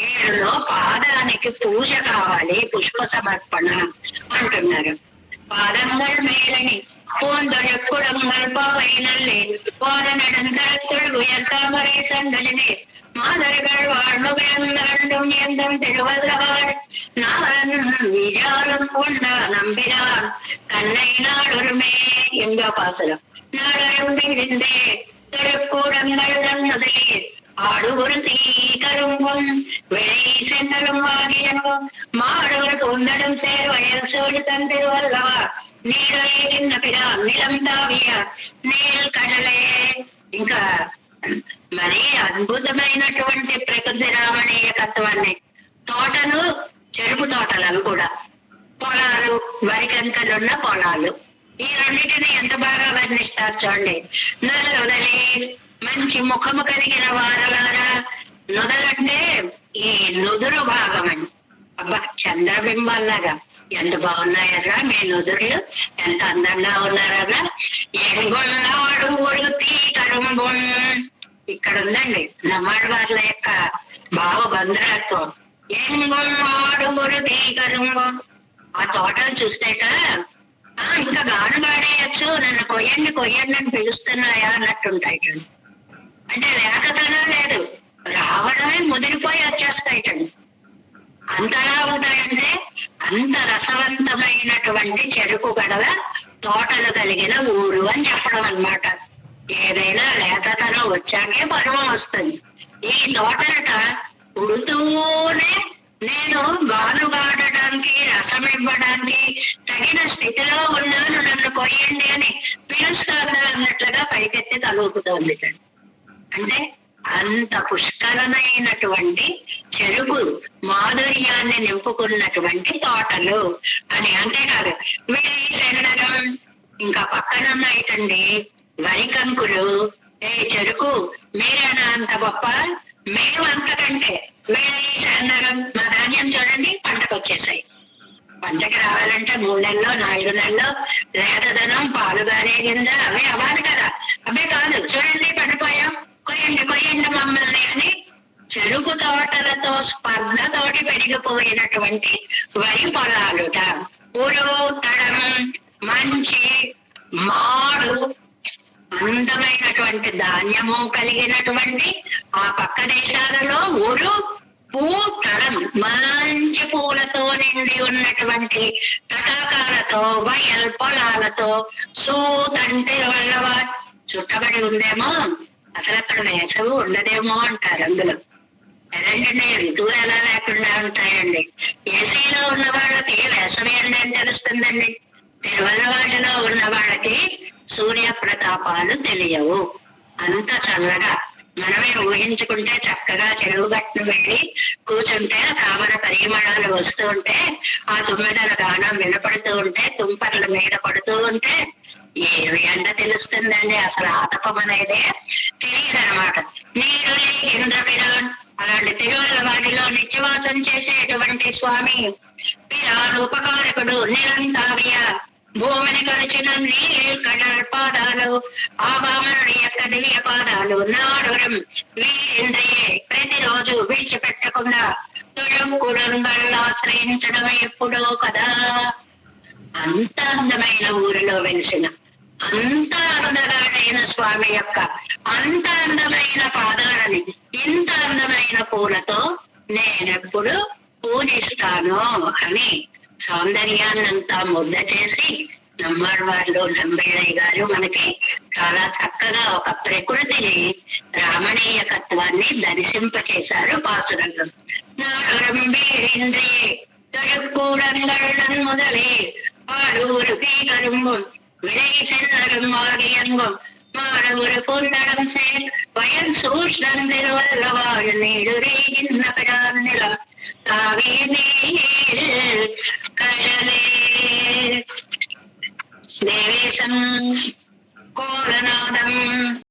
7లో పాదానికి పూజ కావాలి, పుష్ప సమర్పణ అంటున్నారు. పాదంగల్ మేలని பூந்தொழக்குடங்கள் பாவையினல்லே போத நெடுந்தரத்துள் உயர்த்தாமரை சங்கலினே மாதர்கள் வாழ்வு விளந்தரண்டும் எந்தம் திருவள்ளுவர் நான் விஜாலம் கொண்ட நம்பினான் கண்ணை நாடொருமே என்ற பாசனம். நாடரும்பிருந்தே திருக்கூடங்கள் தன்னுதலே ஆடுபொரு தீ கரும்பும் விளை சென்னலும் ஆகியனும் மாடவர் பொன்னடும் சேர் வயல் சோடு தந்திருவல்லவா నీడలేకిన్న పిరా నిలం తావియ నీల్ కడలే. ఇంకా మరి అద్భుతమైనటువంటి ప్రకృతి రామణీయకత్వాన్ని, తోటలు, చెరుకు తోటలు, అవి కూడా పొలాలు, వరికంకలున్న పొలాలు, ఈ రెండింటిని ఎంత బాగా వర్ణిస్తారు చూడండి. నల్లొదలి మంచి ముఖము కలిగిన వారలారా, నుదలంటే ఈ నుదురు భాగం అండి. అబ్బా, చంద్రబింబాల్లాగా ఎంత బాగున్నాయర్రా మీ నుదుర్లు, ఎంత అందంగా ఉన్నారరా. ఎంగొన్నాడు ఒడుతీ కరుంబున్, ఇక్కడ ఉందండి నమ్మాళ్ళవార్ల యొక్క భావ బంధురత్వం. ఎంగొన్నాడు ఒడుతీ కరుంబున్, ఆ తోటలు చూస్తేట ఇంకా గాను గాడేయచ్చు, నన్ను కొయ్యండి కొయ్యండి అని పిలుస్తున్నాయా అన్నట్టుంటాయి. అంటే లేకతనం లేదు, రావడమే ముదిరిపోయి వచ్చేస్తాయిటండి. అంతలా ఉంటాయంటే అంత రసవంతమైనటువంటి చెరుకు గడల తోటలు కలిగిన ఊరు అని చెప్పడం అన్నమాట. ఏదైనా లేతతనం వచ్చాకే పర్వం వస్తుంది. ఈ తోటలట ఉడుతూనే నేను గానుగాడడానికి, రసం ఇవ్వడానికి తగిన స్థితిలో ఉన్నాను, నన్ను కొయ్యండి అని పిలుస్తాను అన్నట్లుగా పైకెత్తి తలూపుతోంది. అంటే అంత పుష్కలమైనటువంటి చెరుకు మాధుర్యాన్ని నింపుకున్నటువంటి తోటలు అని. అంతేకాదు విళై సెన్నరం, ఇంకా పక్కనున్నాయిటండి వరి కంకులు. ఏ చెరుకు మీరేనా అంత గొప్ప, మేము అంతకంటే. విళై సెన్నరం, మా ధాన్యం చూడండి పంటకు వచ్చేసాయి. పంటకి రావాలంటే 3 నెలల్లో 4 నెలల్లో లేతదనం, పాలుగానే గింజ అవే అవ్వాలి కదా. అవే కాదు, చూడండి పడిపోయాం, కొయ్యండి కొయ్యండి మమ్మల్ని అని చెరుకు తోటలతో స్పర్ధతోటి పెరిగిపోయినటువంటి వరి పొలాలుట. ఊరు తడం మంచి మాడు అందమైనటువంటి ధాన్యము కలిగినటువంటి ఆ పక్క దేశాలలో ఊరు పూ తడం మంచి పూలతో నిండి ఉన్నటువంటి తటాకాలతో, వయల్ పొలాలతో, సూతంటే చుట్టబడి ఉందేమో, అసలు అక్కడ వేసవి ఉండదేమో అంటారు. అందులో కరెంట్ ఋతువులు ఎలా లేకుండా ఉంటాయండి. ఏసీలో ఉన్న వాళ్ళకి వేసవి ఎండ అని తెలుస్తుందండి. తిరువల్లవాటిలో ఉన్న వాళ్ళకి సూర్య ప్రతాపాలు తెలియవు. అంత చల్లగా మనమే ఊహించుకుంటే చక్కగా చెరువు గట్టును వెళ్ళి కూర్చుంటే తామర పరిమళాలు వస్తూ ఉంటే, ఆ తుమ్మెదల గానం వినపడుతూ ఉంటే, తుంపర్ల మీద పడుతూ ఉంటే ఏమి ఎండ తెలుస్తుందండి. అసలు ఆతపం అనేదే తెలియదు అనమాట. నీరు ఇంద్రపిరాన్ అలాంటి తిరువల్ల వాటిలో నిత్యవాసం చేసేటువంటి స్వామి పిరాన్ ఉపకారకుడు నిరంతావియ భూమిని కొలిచిన కడల్ పాదాలు ఆ వామనుడి యొక్క దివ్య పాదాలు నాడురం వీరింద్రియే ప్రతిరోజు విడిచిపెట్టకుండా తుడుకుడంగళ్ళు ఆశ్రయించడం ఎప్పుడో కదా. అంత అందమైన ఊరిలో వెలిసిన అంత అందగాడైన స్వామి యొక్క అంత అందమైన పాదాలని ఇంత అందమైన పూలతో నేనెప్పుడు పూజిస్తాను అని సౌందర్యాన్నంతా ముద్ద చేసి నమ్మాళ్వార్లు నంబిళ్ళయ్య గారు మనకి చాలా చక్కగా ఒక ప్రకృతిని రామణీయకత్వాన్ని దర్శింపచేశారు పాసురంలో. నాడురంబీరింద్రియే தொழுக்கூடங்கள் முதலே பாடூரு தீகரும்பும் விலை சென்னரும் ஆகியங்கும் மாடவுரு பூந்தடம் சேர் வயல் சூழ்நன் திருவல்லவாழ் நீடுரைகின்ற பிரான் நிலம் தாவிய நீர் கடலே தேவேசம் கோலநாதம்